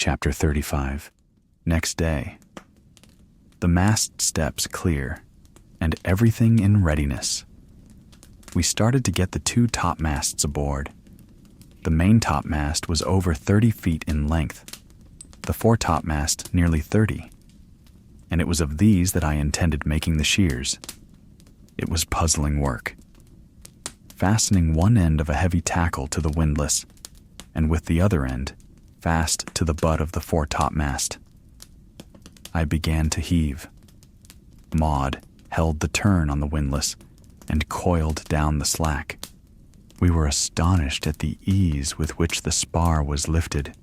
Chapter 35. Next day. The mast steps clear, and everything in readiness. We started to get the 2 topmasts aboard. The main topmast was over 30 feet in length, the foretopmast nearly 30, and it was of these that I intended making the shears. It was puzzling work. Fastening one end of a heavy tackle to the windlass, and with the other end fast to the butt of the foretopmast. I began to heave. Maud held the turn on the windlass and coiled down the slack. We were astonished at the ease with which the spar was lifted.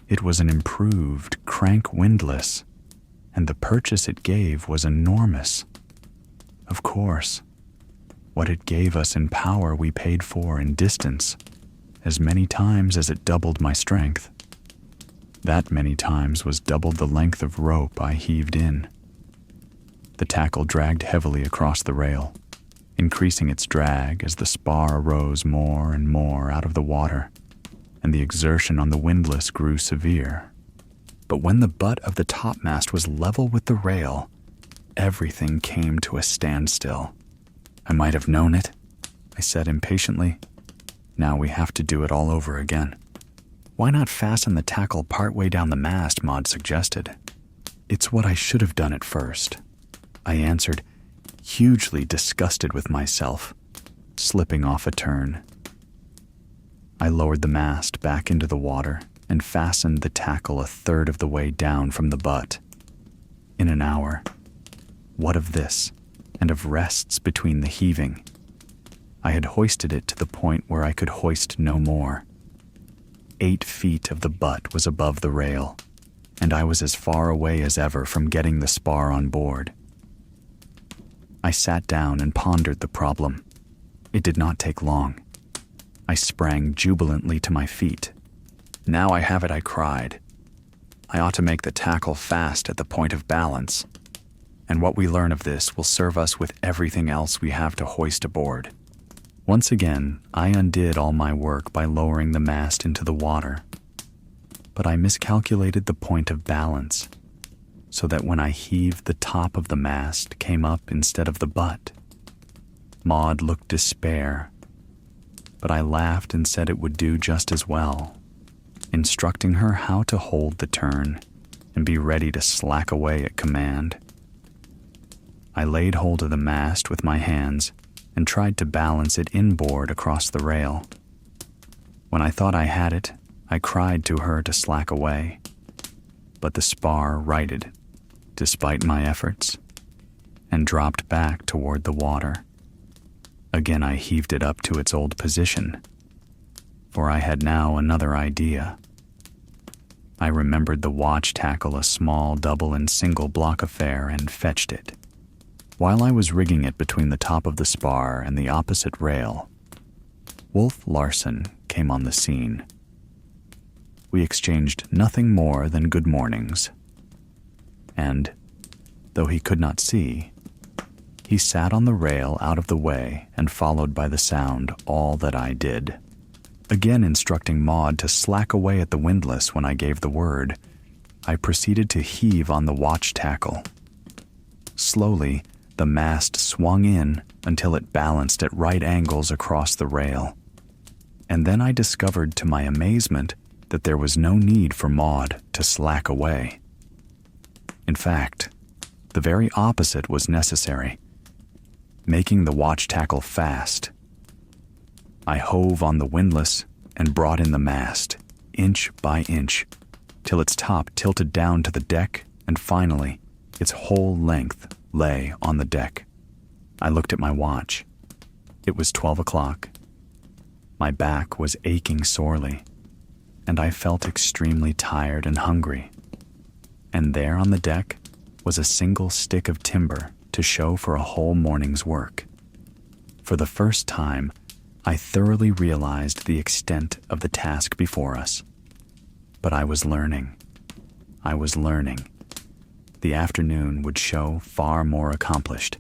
It was an improved crank windlass, and the purchase it gave was enormous. Of course, what it gave us in power we paid for in distance, as many times as it doubled my strength. That many times was doubled the length of rope I heaved in. The tackle dragged heavily across the rail, increasing its drag as the spar rose more and more out of the water, and the exertion on the windlass grew severe. But when the butt of the topmast was level with the rail, everything came to a standstill. I might have known it, I said impatiently. Now we have to do it all over again. Why not fasten the tackle partway down the mast, Maud suggested. It's what I should have done at first, I answered, hugely disgusted with myself, slipping off a turn. I lowered the mast back into the water and fastened the tackle a third of the way down from the butt. In an hour. What of this, and of rests between the heaving? I had hoisted it to the point where I could hoist no more. 8 feet of the butt was above the rail, and I was as far away as ever from getting the spar on board. I sat down and pondered the problem. It did not take long. I sprang jubilantly to my feet. Now I have it, I cried. I ought to make the tackle fast at the point of balance, and what we learn of this will serve us with everything else we have to hoist aboard. Once again, I undid all my work by lowering the mast into the water, but I miscalculated the point of balance, so that when I heaved, the top of the mast came up instead of the butt. Maud looked despair, but I laughed and said it would do just as well, instructing her how to hold the turn and be ready to slack away at command. I laid hold of the mast with my hands and tried to balance it inboard across the rail. When I thought I had it, I cried to her to slack away, but the spar righted, despite my efforts, and dropped back toward the water. Again I heaved it up to its old position, for I had now another idea. I remembered the watch tackle, a small double and single block affair, and fetched it. While I was rigging it between the top of the spar and the opposite rail, Wolf Larsen came on the scene. We exchanged nothing more than good mornings, and, though he could not see, he sat on the rail out of the way and followed by the sound all that I did. Again instructing Maud to slack away at the windlass when I gave the word, I proceeded to heave on the watch tackle. Slowly, the mast swung in until it balanced at right angles across the rail. And then I discovered to my amazement that there was no need for Maud to slack away. In fact, the very opposite was necessary, making the watch tackle fast. I hove on the windlass and brought in the mast, inch by inch, till its top tilted down to the deck, and finally, its whole length lay on the deck. I looked at my watch. It was 12 o'clock. My back was aching sorely, and I felt extremely tired and hungry. And there on the deck was a single stick of timber to show for a whole morning's work. For the first time, I thoroughly realized the extent of the task before us. But I was learning. The afternoon would show far more accomplished.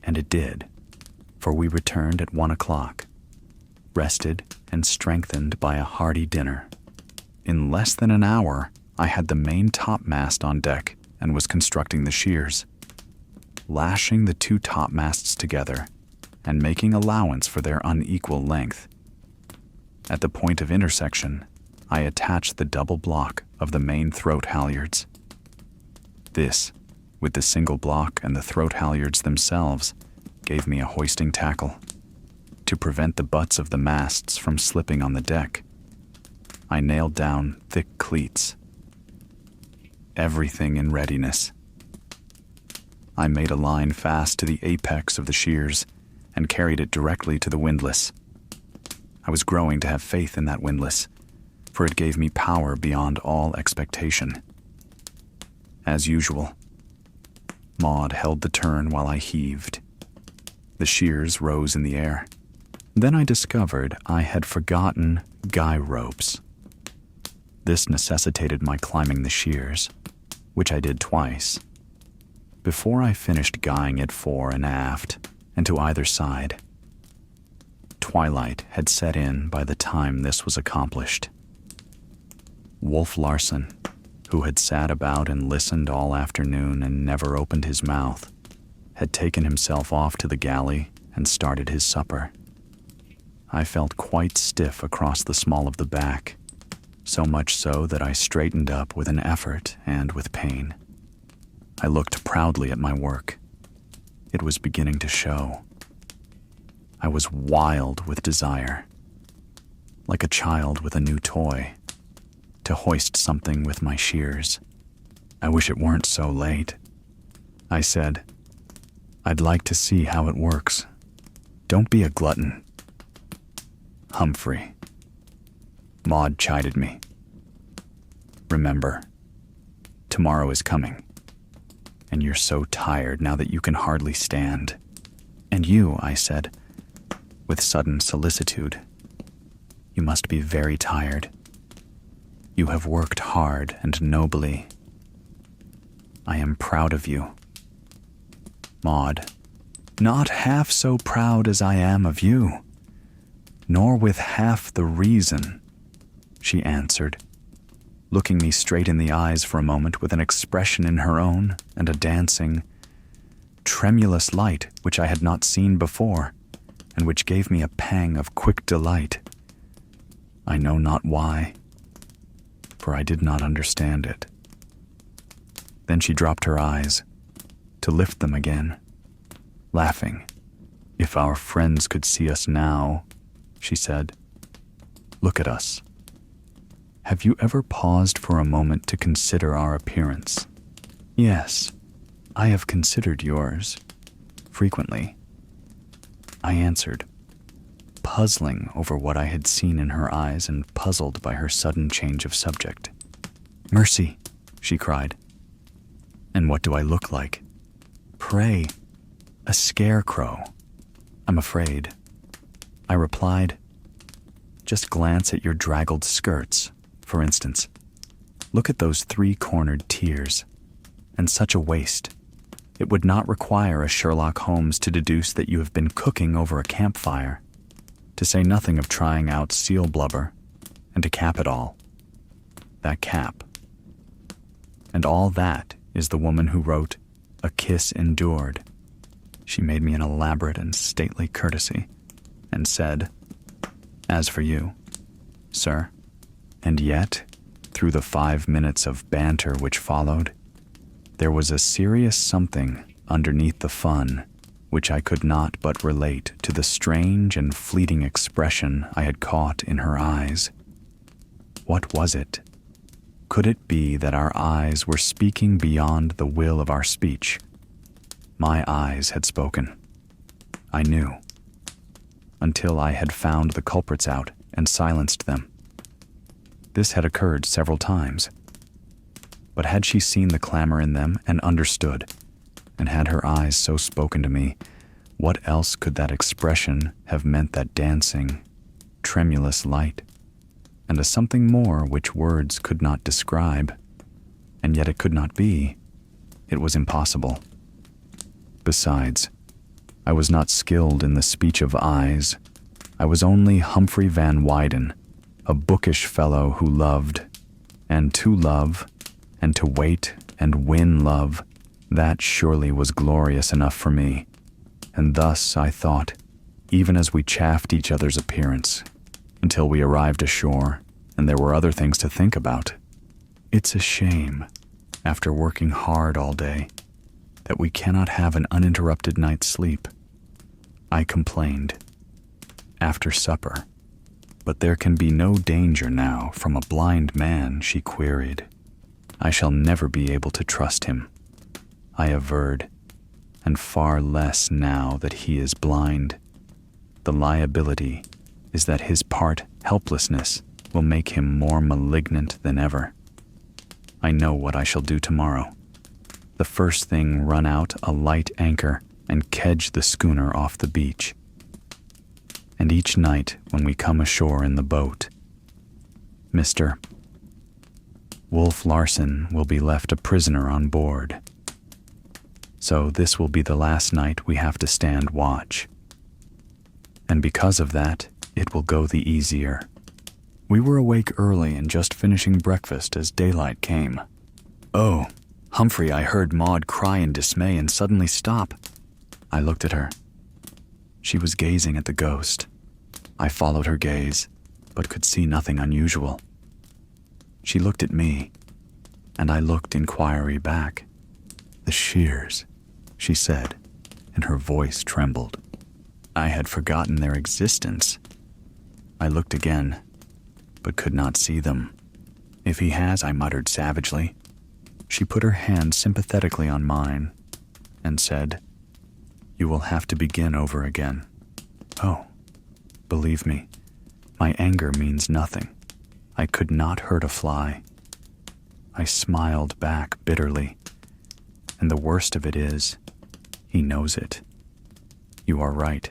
And it did, for we returned at 1 o'clock, rested and strengthened by a hearty dinner. in less than an hour, I had the main topmast on deck and was constructing the shears, lashing the two topmasts together and making allowance for their unequal length. At the point of intersection, I attached the double block of the main throat halyards. This, with the single block and the throat halyards themselves, gave me a hoisting tackle. To prevent the butts of the masts from slipping on the deck, I nailed down thick cleats. Everything in readiness. I made a line fast to the apex of the shears and carried it directly to the windlass. I was growing to have faith in that windlass, for it gave me power beyond all expectation. As usual, Maud held the turn while I heaved. The shears rose in the air. Then I discovered I had forgotten guy ropes. This necessitated my climbing the shears, which I did twice. Before I finished guying it fore and aft and to either side, twilight had set in by the time this was accomplished. Wolf Larsen, who had sat about and listened all afternoon and never opened his mouth, had taken himself off to the galley and started his supper. I felt quite stiff across the small of the back, so much so that I straightened up with an effort and with pain. I looked proudly at my work. It was beginning to show. I was wild with desire, like a child with a new toy, to hoist something with my shears. I wish it weren't so late. I said, I'd like to see how it works. Don't be a glutton. Humphrey. Maud chided me. Remember, tomorrow is coming, and you're so tired now that you can hardly stand. And you, I said, with sudden solicitude, you must be very tired. You have worked hard and nobly. I am proud of you. Maud, not half so proud as I am of you, nor with half the reason, she answered, looking me straight in the eyes for a moment with an expression in her own and a dancing, tremulous light which I had not seen before, and which gave me a pang of quick delight. I know not why, for I did not understand it. Then she dropped her eyes, to lift them again, laughing. If our friends could see us now, she said, look at us. Have you ever paused for a moment to consider our appearance? Yes, I have considered yours, frequently, I answered, puzzling over what I had seen in her eyes and puzzled by her sudden change of subject. Mercy, she cried. And what do I look like? Pray, a scarecrow. I'm afraid. I replied, just glance at your draggled skirts, for instance. Look at those three-cornered tiers, and such a waist. It would not require a Sherlock Holmes to deduce that you have been cooking over a campfire, to say nothing of trying out seal blubber, and to cap it all, that cap. And all that is the woman who wrote A Kiss Endured. She made me an elaborate and stately courtesy, and said, as for you, sir, and yet, through the 5 minutes of banter which followed, there was a serious something underneath the fun which I could not but relate to the strange and fleeting expression I had caught in her eyes. What was it? Could it be that our eyes were speaking beyond the will of our speech? My eyes had spoken. I knew. Until I had found the culprits out and silenced them. This had occurred several times. But had she seen the clamor in them and understood, and had her eyes so spoken to me, what else could that expression have meant that dancing, tremulous light, and a something more which words could not describe, and yet it could not be. It was impossible. Besides, I was not skilled in the speech of eyes. I was only Humphrey van Weyden, a bookish fellow who loved, And to love, and to wait and win love, that surely was glorious enough for me. And thus I thought, even as we chaffed each other's appearance, until we arrived ashore and there were other things to think about. It's a shame, after working hard all day, that we cannot have an uninterrupted night's sleep. I complained. After supper. But there can be no danger now from a blind man, she queried. I shall never be able to trust him, I averred, and far less now that he is blind. The liability is that his part helplessness will make him more malignant than ever. I know what I shall do tomorrow. The first thing, run out a light anchor and kedge the schooner off the beach. And each night when we come ashore in the boat, Mr. Wolf Larsen will be left a prisoner on board. So this will be the last night we have to stand watch. And because of that, it will go the easier. We were awake early and just finishing breakfast as daylight came. Oh, Humphrey, I heard Maud cry in dismay and suddenly stop. I looked at her. She was gazing at the ghost. I followed her gaze, but could see nothing unusual. She looked at me, and I looked inquiry back. The shears, she said, and her voice trembled. I had forgotten their existence. I looked again, but could not see them. If he has, I muttered savagely. She put her hand sympathetically on mine and said, You will have to begin over again. Oh, believe me, my anger means nothing. I could not hurt a fly. I smiled back bitterly, and the worst of it is, he knows it. You are right.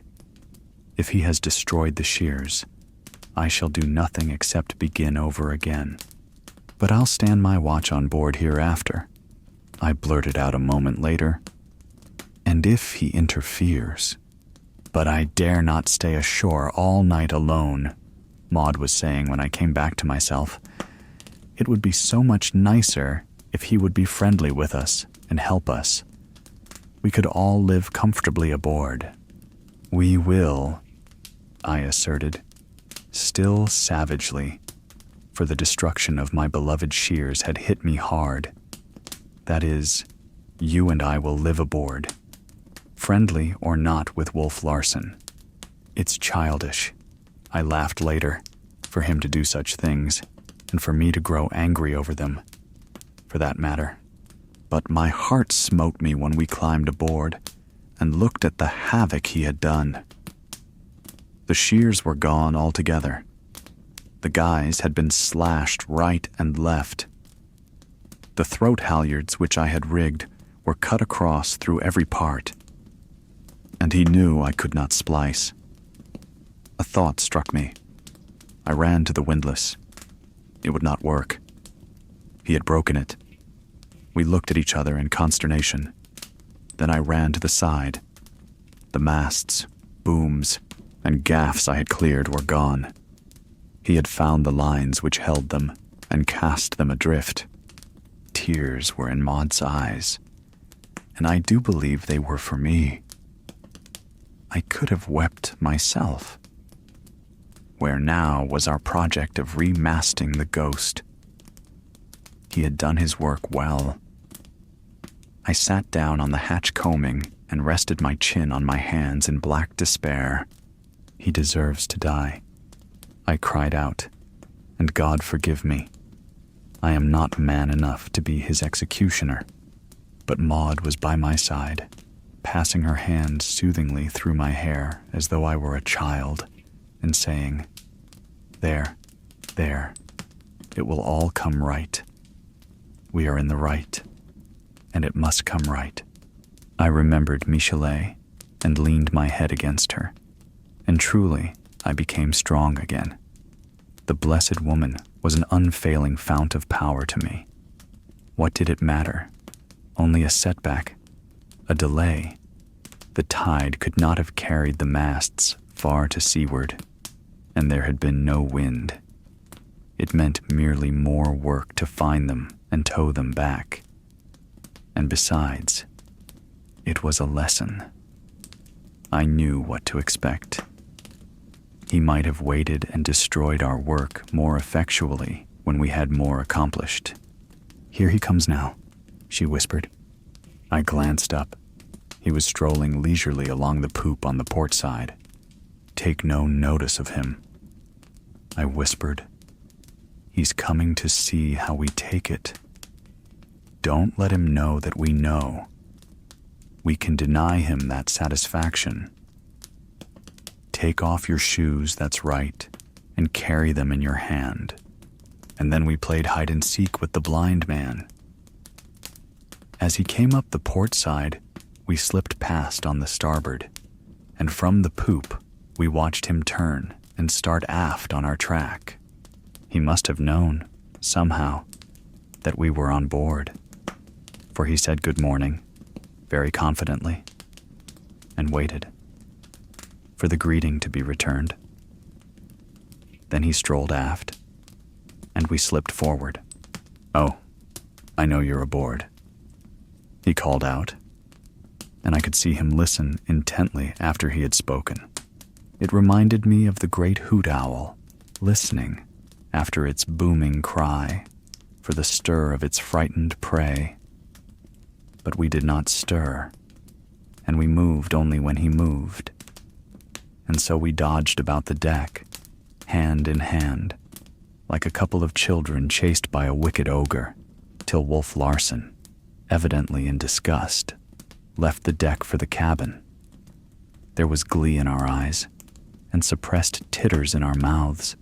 If he has destroyed the shears, I shall do nothing except begin over again. But I'll stand my watch on board hereafter, I blurted out a moment later. And if he interferes. But I dare not stay ashore all night alone, Maud was saying when I came back to myself. It would be so much nicer if he would be friendly with us and help us. We could all live comfortably aboard. We will, I asserted, still savagely, for the destruction of my beloved shears had hit me hard. That is, you and I will live aboard, friendly or not with Wolf Larsen. It's childish, I laughed later, for him to do such things, and for me to grow angry over them, for that matter. But my heart smote me when we climbed aboard and looked at the havoc he had done. The shears were gone altogether. The guys had been slashed right and left. The throat halyards which I had rigged were cut across through every part, and he knew I could not splice. A thought struck me. I ran to the windlass. It would not work. He had broken it. We looked at each other in consternation. Then I ran to the side. The masts, booms, and gaffs I had cleared were gone. He had found the lines which held them and cast them adrift. Tears were in Maud's eyes, and I do believe they were for me. I could have wept myself. Where now was our project of remasting the ghost? He had done his work well. I sat down on the hatch combing and rested my chin on my hands in black despair. He deserves to die, I cried out, and God forgive me. I am not man enough to be his executioner. But Maud was by my side, passing her hand soothingly through my hair as though I were a child, and saying, There, it will all come right. We are in the right, and it must come right. I remembered Michelet and leaned my head against her, and truly I became strong again. The blessed woman was an unfailing fount of power to me. What did it matter? Only a setback, a delay. The tide could not have carried the masts far to seaward, and there had been no wind. It meant merely more work to find them and tow them back. And besides, it was a lesson. I knew what to expect. He might have waited and destroyed our work more effectually when we had more accomplished. "Here he comes now," she whispered. I glanced up. He was strolling leisurely along the poop on the port side. "Take no notice of him," I whispered. "He's coming to see how we take it. Don't let him know that we know. We can deny him that satisfaction. Take off your shoes, that's right, and carry them in your hand." And then we played hide and seek with the blind man. As he came up the port side, we slipped past on the starboard, and from the poop, we watched him turn and start aft on our track. He must have known, somehow, that we were on board, for he said good morning, very confidently, and waited for the greeting to be returned. Then he strolled aft, and we slipped forward. "Oh, I know you're aboard," he called out, and I could see him listen intently after he had spoken. It reminded me of the great hoot owl, listening after its booming cry for the stir of its frightened prey. But we did not stir, and we moved only when he moved. And so we dodged about the deck, hand in hand, like a couple of children chased by a wicked ogre, till Wolf Larsen, evidently in disgust, left the deck for the cabin. There was glee in our eyes, and suppressed titters in our mouths,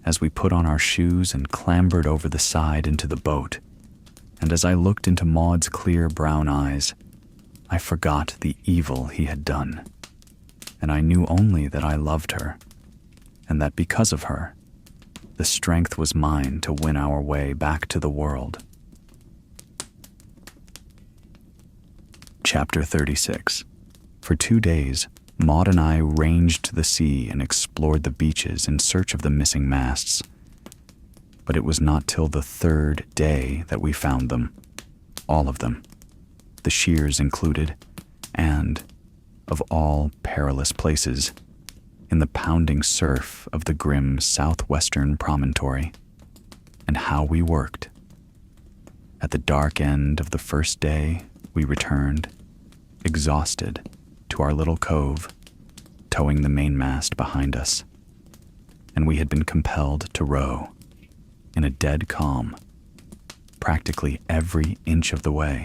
as we put on our shoes and clambered over the side into the boat. And as I looked into Maud's clear brown eyes, I forgot the evil he had done, and I knew only that I loved her, and that because of her, the strength was mine to win our way back to the world. Chapter 36. For 2 days, Maud and I ranged the sea and explored the beaches in search of the missing masts. But it was not till the 3rd day that we found them, all of them, the shears included, and, of all perilous places, in the pounding surf of the grim southwestern promontory. And how we worked. At the dark end of the first day, we returned, exhausted, to our little cove, towing the mainmast behind us. And we had been compelled to row, in a dead calm, practically every inch of the way.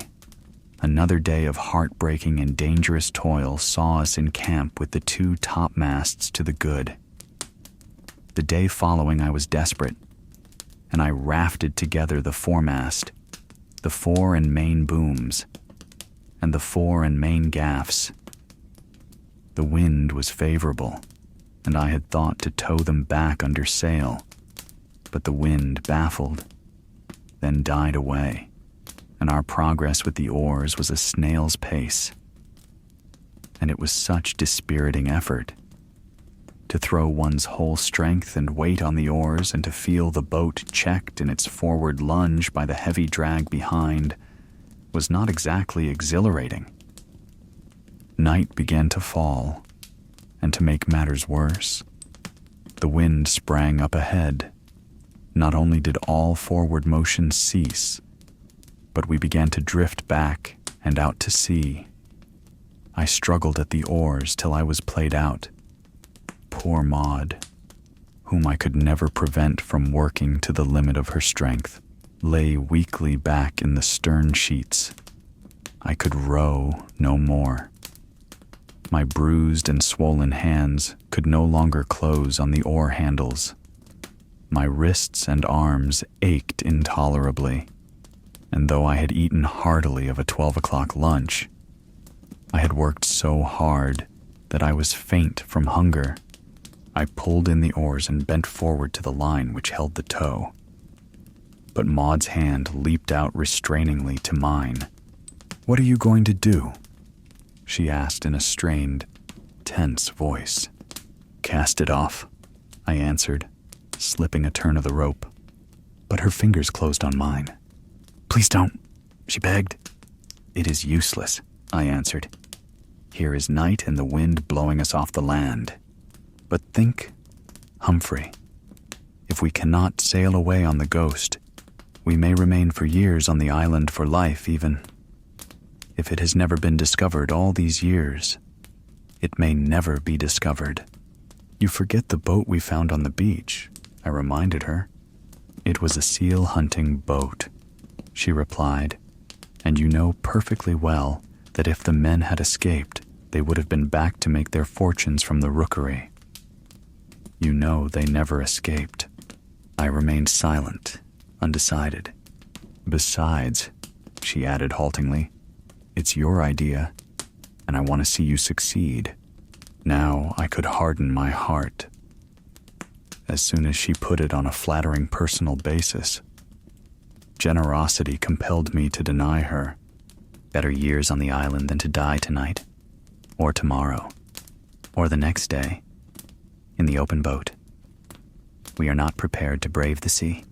Another day of heartbreaking and dangerous toil saw us in camp with the 2 topmasts to the good. The day following I was desperate, and I rafted together the foremast, the fore and main booms, and the fore and main gaffs. The wind was favorable, and I had thought to tow them back under sail, but the wind baffled, then died away, and our progress with the oars was a snail's pace. And it was such dispiriting effort. To throw one's whole strength and weight on the oars and to feel the boat checked in its forward lunge by the heavy drag behind was not exactly exhilarating. Night began to fall, and to make matters worse, the wind sprang up ahead. Not only did all forward motion cease, but we began to drift back and out to sea. I struggled at the oars till I was played out. Poor Maud, whom I could never prevent from working to the limit of her strength, lay weakly back in the stern sheets. I could row no more. My bruised and swollen hands could no longer close on the oar handles. My wrists and arms ached intolerably, and though I had eaten heartily of a 12 o'clock lunch, I had worked so hard that I was faint from hunger. I pulled in the oars and bent forward to the line which held the tow. But Maud's hand leaped out restrainingly to mine. "What are you going to do?" she asked in a strained, tense voice. "Cast it off," I answered, slipping a turn of the rope. but her fingers closed on mine. "Please don't," she begged. "It is useless," I answered. "Here is night and the wind blowing us off the land. But think, Humphrey, if we cannot sail away on the Ghost, we may remain for years on the island for life even. If it has never been discovered all these years, it may never be discovered." "You forget the boat we found on the beach," I reminded her. "It was a seal-hunting boat," she replied, "and you know perfectly well that if the men had escaped, they would have been back to make their fortunes from the rookery. You know they never escaped." I remained silent, undecided. "Besides," she added haltingly, "it's your idea, and I want to see you succeed." Now I could harden my heart. As soon as she put it on a flattering personal basis, generosity compelled me to deny her. "Better years on the island than to die tonight, or tomorrow, or the next day, in the open boat. We are not prepared to brave the sea.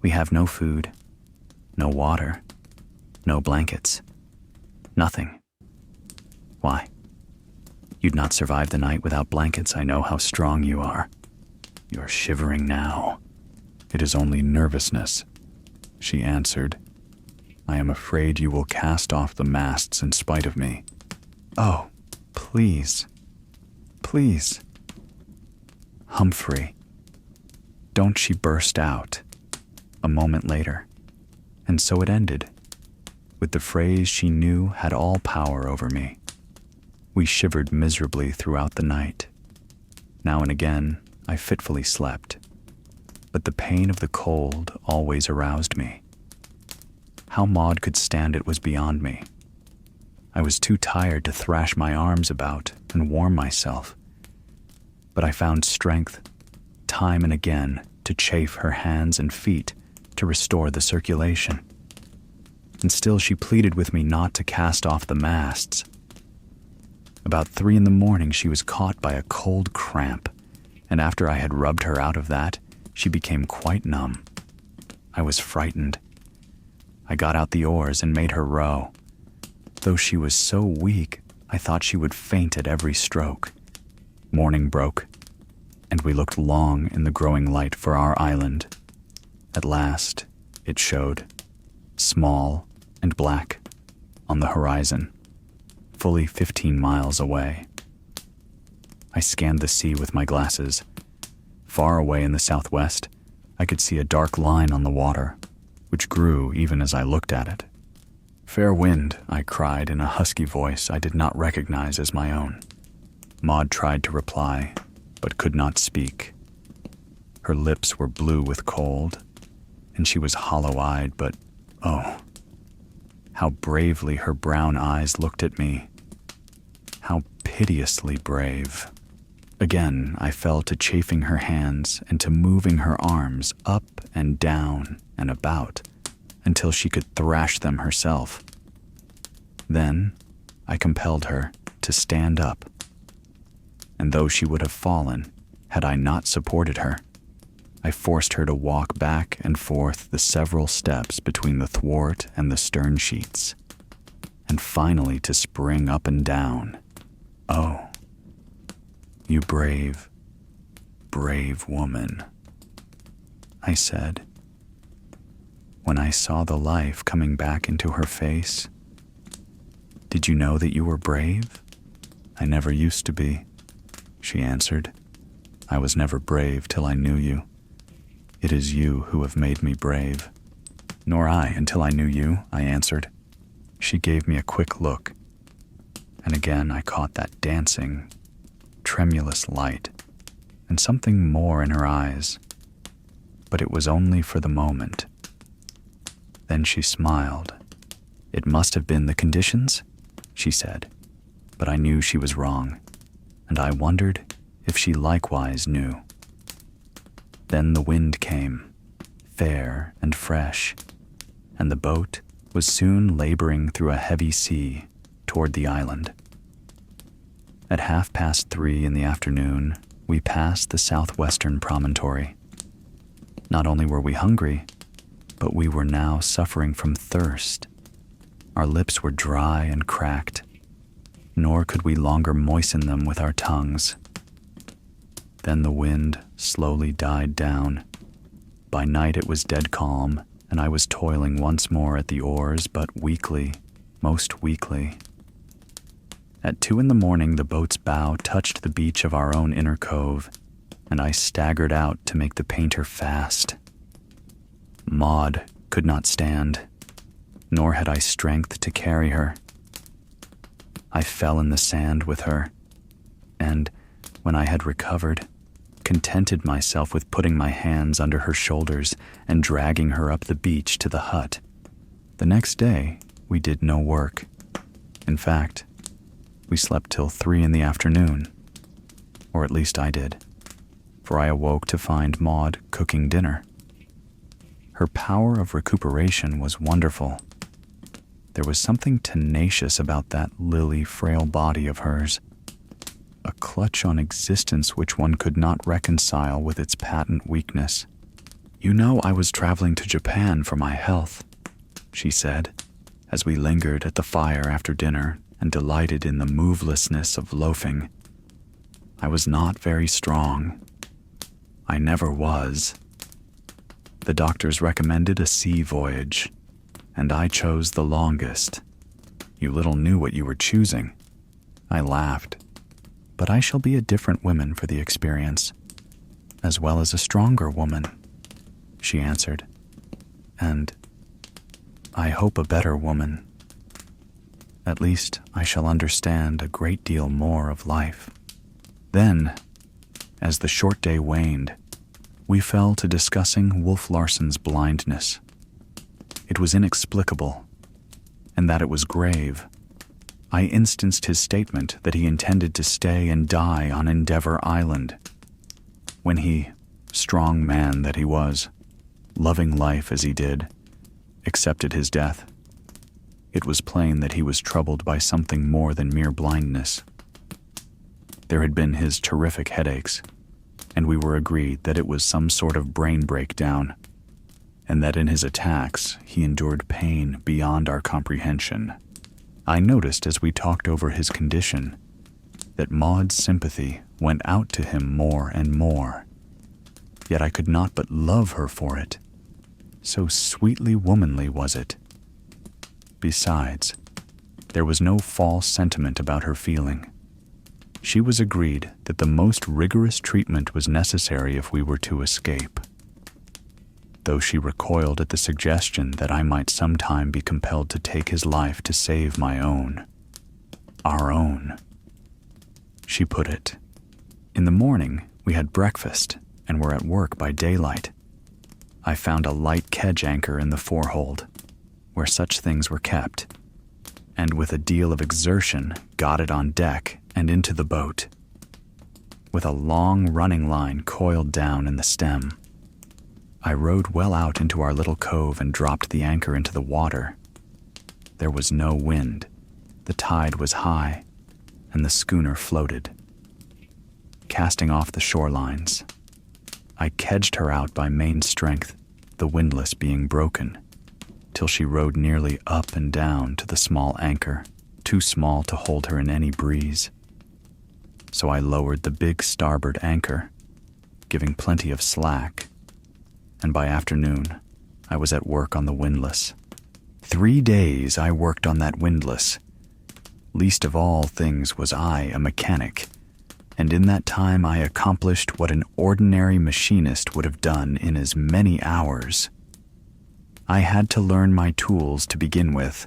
We have no food, no water, no blankets, nothing. Why? You'd not survive the night without blankets. I know how strong you are. You're shivering now." "It is only nervousness," she answered. "I am afraid you will cast off the masts in spite of me." "Oh, please, please, Humphrey." "Don't," she burst out, a moment later. And so it ended, with the phrase she knew had all power over me. We shivered miserably throughout the night. Now and again, I fitfully slept, but the pain of the cold always aroused me. How Maud could stand it was beyond me. I was too tired to thrash my arms about and warm myself, but I found strength, time and again, to chafe her hands and feet to restore the circulation. And still she pleaded with me not to cast off the masts. About 3 a.m, she was caught by a cold cramp, and after I had rubbed her out of that, she became quite numb. I was frightened. I got out the oars and made her row. Though she was so weak, I thought she would faint at every stroke. Morning broke, and we looked long in the growing light for our island. At last, it showed, small and black, on the horizon, fully 15 miles away. I scanned the sea with my glasses. Far away in the southwest, I could see a dark line on the water, which grew even as I looked at it. "Fair wind," I cried in a husky voice I did not recognize as my own. Maud tried to reply, but could not speak. Her lips were blue with cold, and she was hollow-eyed, but, oh, how bravely her brown eyes looked at me. How piteously brave. Again, I fell to chafing her hands and to moving her arms up and down and about until she could thrash them herself. Then I compelled her to stand up, and though she would have fallen had I not supported her, I forced her to walk back and forth the several steps between the thwart and the stern sheets, and finally to spring up and down. "Oh, you brave, brave woman," I said. When I saw the life coming back into her face, "Did you know that you were brave?" "I never used to be," she answered. "I was never brave till I knew you. It is you who have made me brave." "Nor I until I knew you," I answered. She gave me a quick look, and again I caught that dancing, tremulous light, and something more in her eyes, but it was only for the moment. Then she smiled. "It must have been the conditions," she said, but I knew she was wrong, and I wondered if she likewise knew. Then the wind came, fair and fresh, and the boat was soon laboring through a heavy sea toward the island. At 3:30 in the afternoon, we passed the southwestern promontory. Not only were we hungry, but we were now suffering from thirst. Our lips were dry and cracked, nor could we longer moisten them with our tongues. Then the wind slowly died down. By night it was dead calm, and I was toiling once more at the oars, but weakly, most weakly. At 2 a.m, the boat's bow touched the beach of our own inner cove, and I staggered out to make the painter fast. Maud could not stand, nor had I strength to carry her. I fell in the sand with her, and, when I had recovered, contented myself with putting my hands under her shoulders and dragging her up the beach to the hut. The next day, we did no work. In fact, we slept till 3 p.m, or at least I did, for I awoke to find Maud cooking dinner. Her power of recuperation was wonderful. There was something tenacious about that lily, frail body of hers, a clutch on existence which one could not reconcile with its patent weakness. "You know I was traveling to Japan for my health," she said, as we lingered at the fire after dinner and delighted in the movelessness of loafing. "I was not very strong. I never was. The doctors recommended a sea voyage, and I chose the longest. You little knew what you were choosing." I laughed. "But I shall be a different woman for the experience, as well as a stronger woman," she answered. "And I hope a better woman. At least I shall understand a great deal more of life." Then, as the short day waned, we fell to discussing Wolf Larsen's blindness. It was inexplicable, and that it was grave. I instanced his statement that he intended to stay and die on Endeavor Island. When he, strong man that he was, loving life as he did, accepted his death, it was plain that he was troubled by something more than mere blindness. There had been his terrific headaches, and we were agreed that it was some sort of brain breakdown, and that in his attacks he endured pain beyond our comprehension. I noticed as we talked over his condition that Maud's sympathy went out to him more and more, yet I could not but love her for it. So sweetly womanly was it. Besides, there was no false sentiment about her feeling. She was agreed that the most rigorous treatment was necessary if we were to escape, though she recoiled at the suggestion that I might sometime be compelled to take his life to save my own. Our own. She put it. In the morning, we had breakfast and were at work by daylight. I found a light kedge anchor in the forehold, where such things were kept, and with a deal of exertion got it on deck and into the boat, with a long running line coiled down in the stem. I rowed well out into our little cove and dropped the anchor into the water. There was no wind, the tide was high, and the schooner floated. Casting off the shorelines, I kedged her out by main strength, the windlass being broken, till she rode nearly up and down to the small anchor, too small to hold her in any breeze. So I lowered the big starboard anchor, giving plenty of slack, and by afternoon I was at work on the windlass. 3 days I worked on that windlass. Least of all things was I a mechanic, and in that time I accomplished what an ordinary machinist would have done in as many hours. I had to learn my tools to begin with,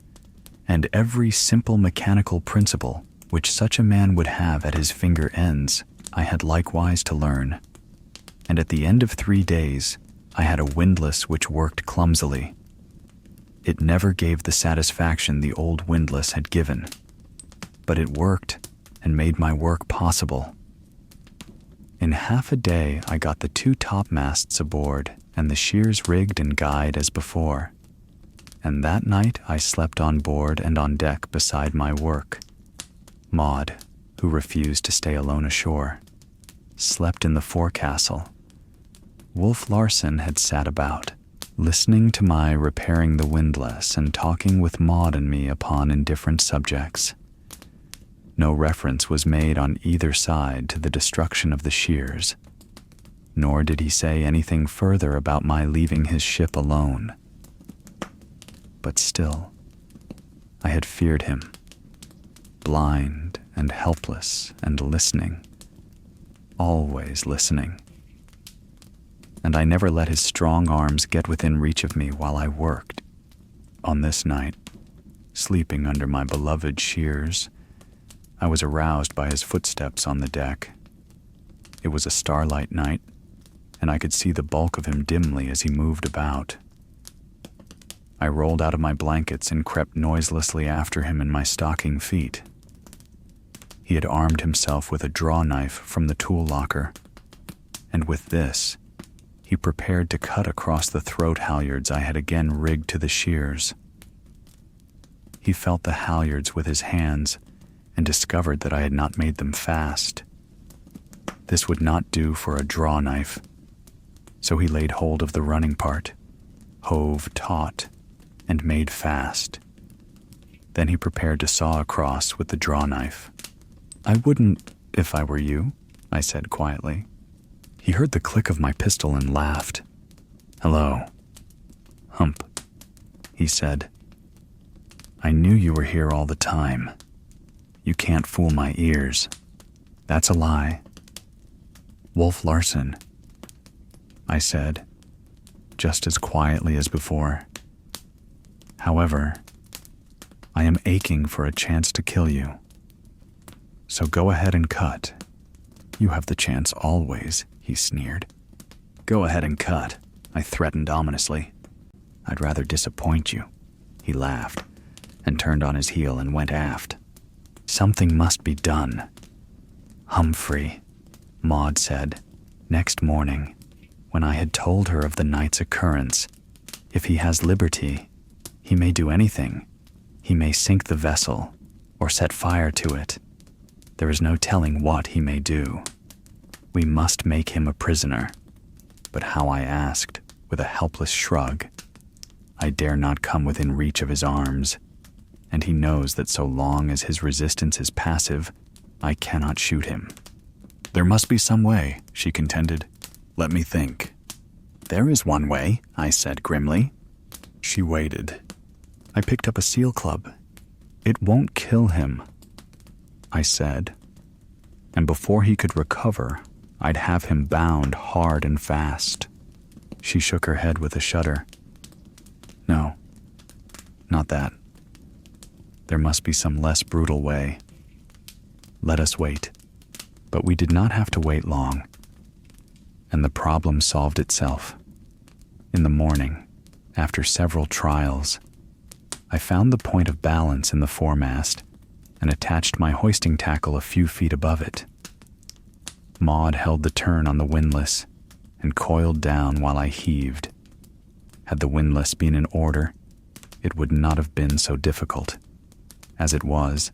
and every simple mechanical principle which such a man would have at his finger ends, I had likewise to learn. And at the end of 3 days, I had a windlass which worked clumsily. It never gave the satisfaction the old windlass had given, but it worked and made my work possible. In half a day, I got the 2 topmasts aboard and the shears rigged and guyed as before, and that night I slept on board and on deck beside my work. Maud, who refused to stay alone ashore, slept in the forecastle. Wolf Larsen had sat about, listening to my repairing the windlass and talking with Maud and me upon indifferent subjects. No reference was made on either side to the destruction of the shears, nor did he say anything further about my leaving his ship alone. But still, I had feared him, blind and helpless and listening, always listening. And I never let his strong arms get within reach of me while I worked. On this night, sleeping under my beloved shears, I was aroused by his footsteps on the deck. It was a starlight night, and I could see the bulk of him dimly as he moved about. I rolled out of my blankets and crept noiselessly after him in my stocking feet. He had armed himself with a draw knife from the tool locker, and with this, he prepared to cut across the throat halyards I had again rigged to the shears. He felt the halyards with his hands and discovered that I had not made them fast. This would not do for a draw knife, so he laid hold of the running part, hove taut, and made fast. Then he prepared to saw across with the draw knife. "I wouldn't if I were you," I said quietly. He heard the click of my pistol and laughed. "Hello, Hump," he said. "I knew you were here all the time. You can't fool my ears. That's a lie." "Wolf Larsen," I said, just as quietly as before. "However, I am aching for a chance to kill you. So go ahead and cut. You have the chance always," he sneered. "Go ahead and cut," I threatened ominously. "I'd rather disappoint you," he laughed, and turned on his heel and went aft. "Something must be done." "Humphrey," Maud said, next morning, when I had told her of the night's occurrence, "if he has liberty, he may do anything. He may sink the vessel, or set fire to it. There is no telling what he may do. We must make him a prisoner." But how, I asked, with a helpless shrug. "I dare not come within reach of his arms, and he knows that so long as his resistance is passive, I cannot shoot him." "There must be some way," she contended. "Let me think." "There is one way," I said grimly. She waited. I picked up a seal club. "It won't kill him," I said, "and before he could recover, I'd have him bound hard and fast." She shook her head with a shudder. "No, not that. There must be some less brutal way. Let us wait." But we did not have to wait long, and the problem solved itself. In the morning, after several trials, I found the point of balance in the foremast and attached my hoisting tackle a few feet above it. Maud held the turn on the windlass and coiled down while I heaved. Had the windlass been in order, it would not have been so difficult. As it was,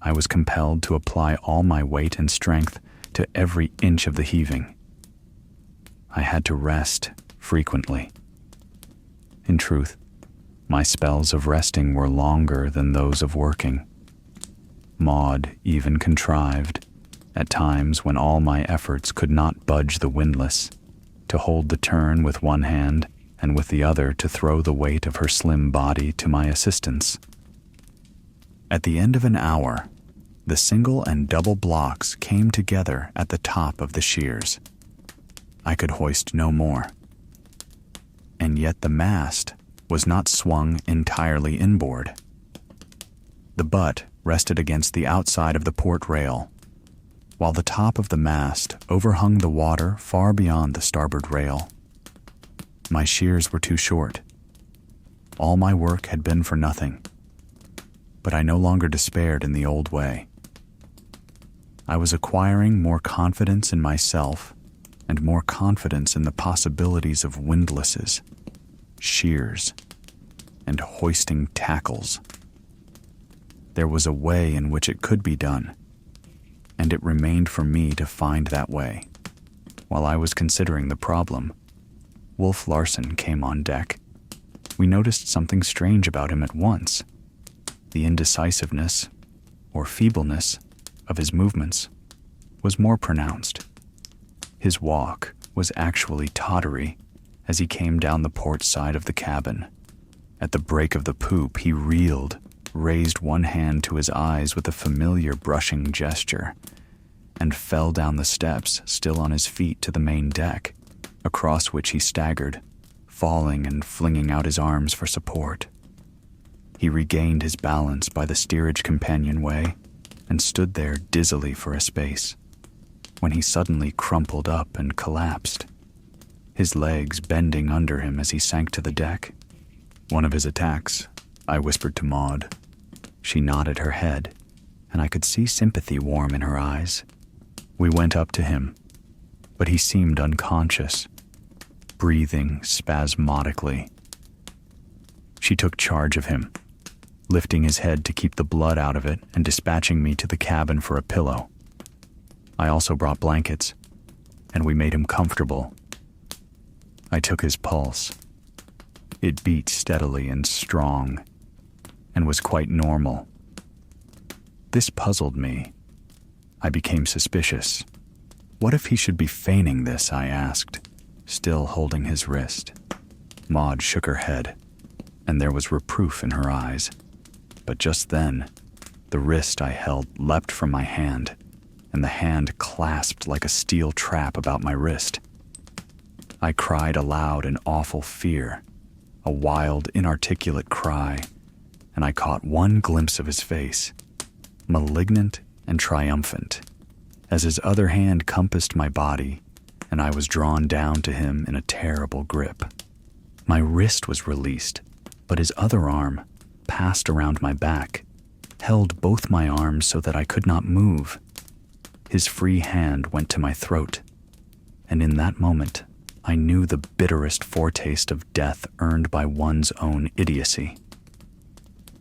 I was compelled to apply all my weight and strength to every inch of the heaving. I had to rest frequently. In truth, my spells of resting were longer than those of working. Maud even contrived, at times when all my efforts could not budge the windlass, to hold the turn with one hand and with the other to throw the weight of her slim body to my assistance. At the end of an hour, the single and double blocks came together at the top of the shears. I could hoist no more. And yet the mast was not swung entirely inboard. The butt rested against the outside of the port rail, while the top of the mast overhung the water far beyond the starboard rail. My shears were too short. All my work had been for nothing. But I no longer despaired in the old way. I was acquiring more confidence in myself and more confidence in the possibilities of windlasses, shears, and hoisting tackles. There was a way in which it could be done, and it remained for me to find that way. While I was considering the problem, Wolf Larsen came on deck. We noticed something strange about him at once. The indecisiveness, or feebleness, of his movements was more pronounced. His walk was actually tottery as he came down the port side of the cabin. At the break of the poop, he reeled, raised one hand to his eyes with a familiar brushing gesture, and fell down the steps, still on his feet, to the main deck, across which he staggered, falling and flinging out his arms for support. He regained his balance by the steerage companionway and stood there dizzily for a space, when he suddenly crumpled up and collapsed, his legs bending under him as he sank to the deck. "One of his attacks," I whispered to Maud. She nodded her head, and I could see sympathy warm in her eyes. We went up to him, but he seemed unconscious, breathing spasmodically. She took charge of him, lifting his head to keep the blood out of it and dispatching me to the cabin for a pillow. I also brought blankets, and we made him comfortable. I took his pulse. It beat steadily and strong, and was quite normal. This puzzled me. I became suspicious. What if he should be feigning this, I asked, still holding his wrist. Maud shook her head, and there was reproof in her eyes. But just then, the wrist I held leapt from my hand, and the hand clasped like a steel trap about my wrist. I cried aloud in awful fear, a wild, inarticulate cry, and I caught one glimpse of his face, malignant and triumphant, as his other hand compassed my body, and I was drawn down to him in a terrible grip. My wrist was released, but his other arm, passed around my back, held both my arms so that I could not move. His free hand went to my throat, and in that moment, I knew the bitterest foretaste of death earned by one's own idiocy.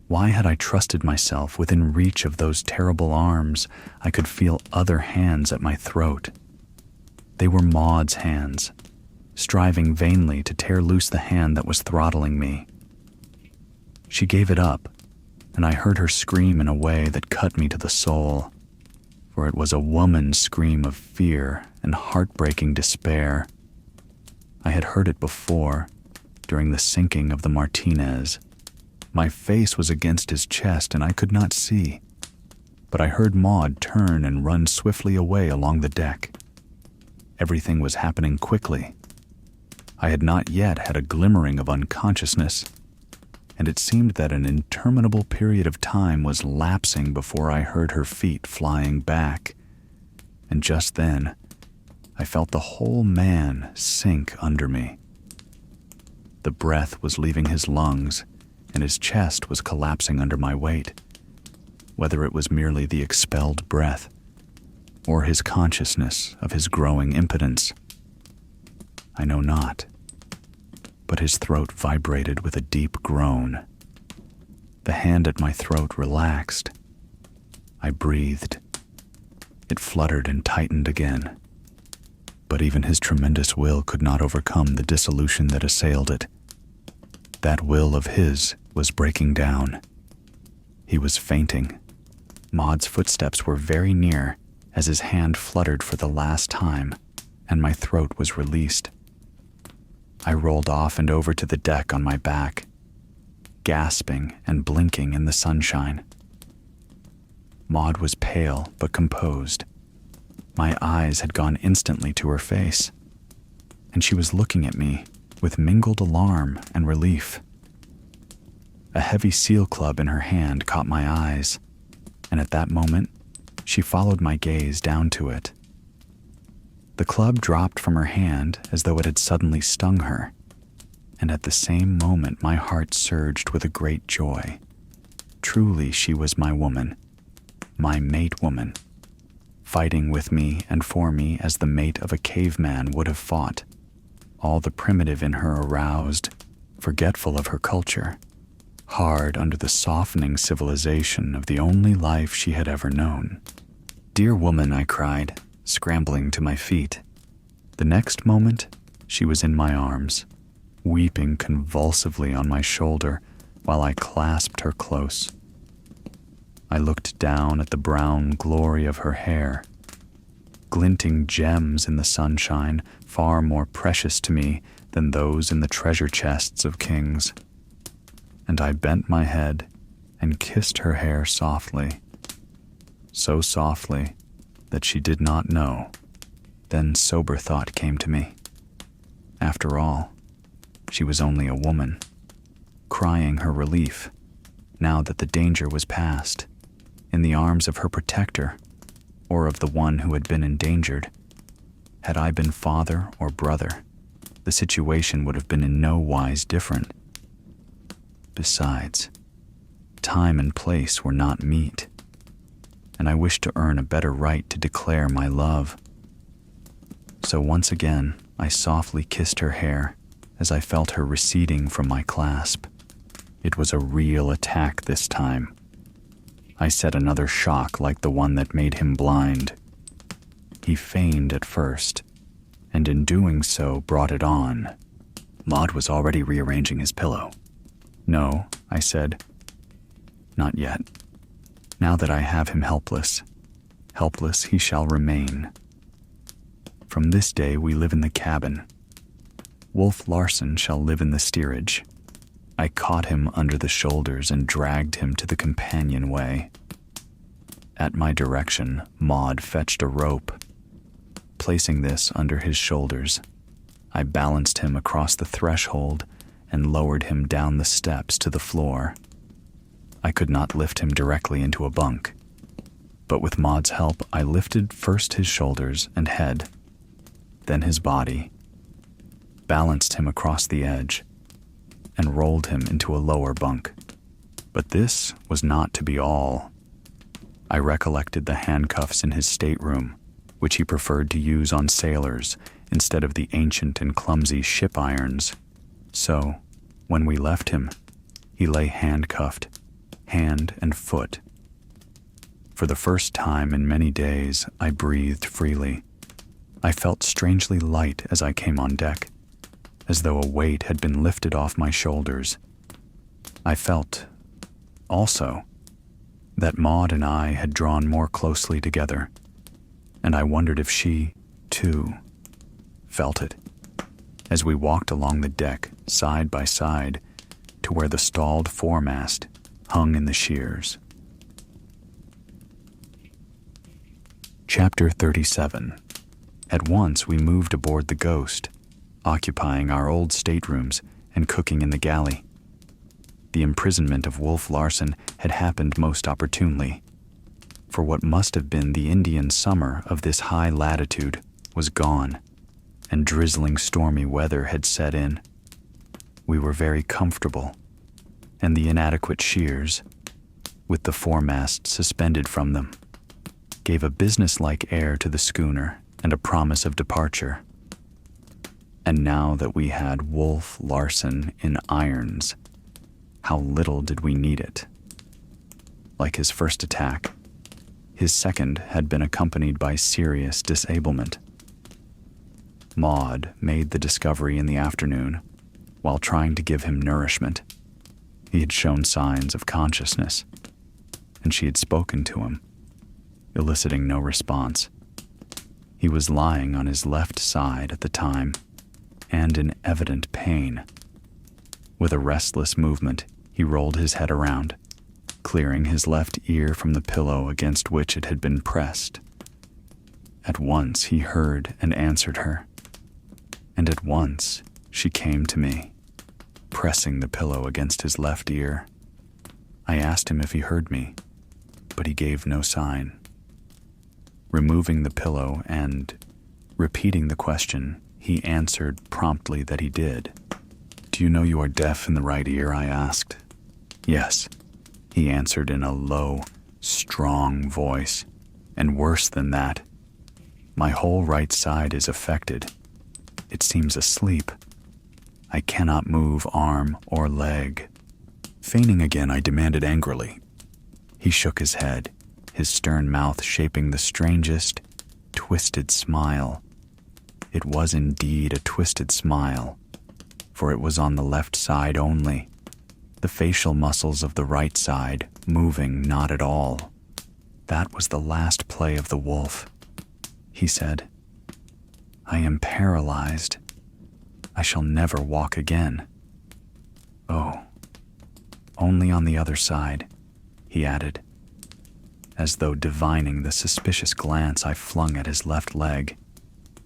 Why had I trusted myself within reach of those terrible arms? I could feel other hands at my throat. They were Maud's hands, striving vainly to tear loose the hand that was throttling me. She gave it up, and I heard her scream in a way that cut me to the soul, for it was a woman's scream of fear and heartbreaking despair. I had heard it before, during the sinking of the Martinez. My face was against his chest and I could not see, but I heard Maud turn and run swiftly away along the deck. Everything was happening quickly. I had not yet had a glimmering of unconsciousness, and it seemed that an interminable period of time was lapsing before I heard her feet flying back, and just then I felt the whole man sink under me. The breath was leaving his lungs, and his chest was collapsing under my weight. Whether it was merely the expelled breath, or his consciousness of his growing impotence, I know not, but his throat vibrated with a deep groan. The hand at my throat relaxed. I breathed. It fluttered and tightened again. But even his tremendous will could not overcome the dissolution that assailed it. That will of his was breaking down. He was fainting. Maud's footsteps were very near as his hand fluttered for the last time, and my throat was released. I rolled off and over to the deck on my back, gasping and blinking in the sunshine. Maud was pale but composed. My eyes had gone instantly to her face, and she was looking at me with mingled alarm and relief. A heavy seal club in her hand caught my eyes, and at that moment, she followed my gaze down to it. The club dropped from her hand as though it had suddenly stung her, and at the same moment my heart surged with a great joy. Truly she was my woman, my mate woman, fighting with me and for me as the mate of a caveman would have fought, all the primitive in her aroused, forgetful of her culture, hard under the softening civilization of the only life she had ever known. "Dear woman," I cried, scrambling to my feet, The next moment, she was in my arms, weeping convulsively on my shoulder while I clasped her close. I looked down at the brown glory of her hair, glinting gems in the sunshine, far more precious to me than those in the treasure chests of kings. And I bent my head and kissed her hair softly, so softly that she did not know. Then sober thought came to me. After all, she was only a woman, crying her relief, now that the danger was past, in the arms of her protector, or of the one who had been endangered. Had I been father or brother, the situation would have been in no wise different. Besides, time and place were not meet, and I wished to earn a better right to declare my love. So once again, I softly kissed her hair as I felt her receding from my clasp. It was a real attack this time. I set another shock like the one that made him blind. He feigned at first, and in doing so brought it on. Maud was already rearranging his pillow. "No," I said. "Not yet. Now that I have him helpless he shall remain. From this day we live in the cabin. Wolf Larsen shall live in the steerage." I caught him under the shoulders and dragged him to the companionway. At my direction, Maud fetched a rope. Placing this under his shoulders, I balanced him across the threshold and lowered him down the steps to the floor. I could not lift him directly into a bunk, but with Maud's help, I lifted first his shoulders and head, then his body, balanced him across the edge, and rolled him into a lower bunk. But this was not to be all. I recollected the handcuffs in his stateroom, which he preferred to use on sailors instead of the ancient and clumsy ship irons. So, when we left him, he lay handcuffed, hand and foot. For the first time in many days, I breathed freely. I felt strangely light as I came on deck, as though a weight had been lifted off my shoulders. I felt, also, that Maud and I had drawn more closely together, and I wondered if she, too, felt it, as we walked along the deck, side by side, to where the stalled foremast hung in the shears. Chapter 37. At once we moved aboard the Ghost, occupying our old staterooms and cooking in the galley. The imprisonment of Wolf Larsen had happened most opportunely, for what must have been the Indian summer of this high latitude was gone, and drizzling stormy weather had set in. We were very comfortable, and the inadequate shears, with the foremast suspended from them, gave a businesslike air to the schooner and a promise of departure. And now that we had Wolf Larsen in irons, how little did we need it. Like his first attack, his second had been accompanied by serious disablement. Maud made the discovery in the afternoon while trying to give him nourishment. He had shown signs of consciousness, and she had spoken to him, eliciting no response. He was lying on his left side at the time, and in evident pain. With a restless movement, he rolled his head around, clearing his left ear from the pillow against which it had been pressed. At once he heard and answered her, and at once she came to me, pressing the pillow against his left ear. I asked him if he heard me, but he gave no sign. Removing the pillow and repeating the question, he answered promptly that he did. "Do you know you are deaf in the right ear?" I asked. "Yes," he answered in a low, strong voice, "and worse than that. My whole right side is affected. It seems asleep. I cannot move arm or leg." Feigning again, I demanded angrily. He shook his head, his stern mouth shaping the strangest, twisted smile. It was indeed a twisted smile, for it was on the left side only, the facial muscles of the right side moving not at all. That was the last play of the wolf. He said, "I am paralyzed. I shall never walk again." "Oh, only on the other side," he added, as though divining the suspicious glance I flung at his left leg,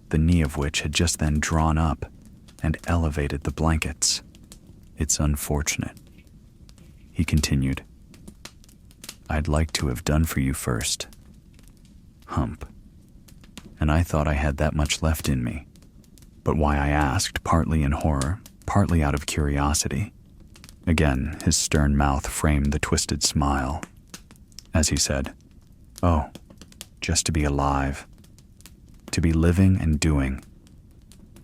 the knee of which had just then drawn up and elevated the blankets. "It's unfortunate," he continued. "I'd like to have done for you first, Hump, and I thought I had that much left in me." But why I asked, partly in horror, partly out of curiosity. Again, his stern mouth framed the twisted smile, as he said, "Oh, just to be alive, to be living and doing,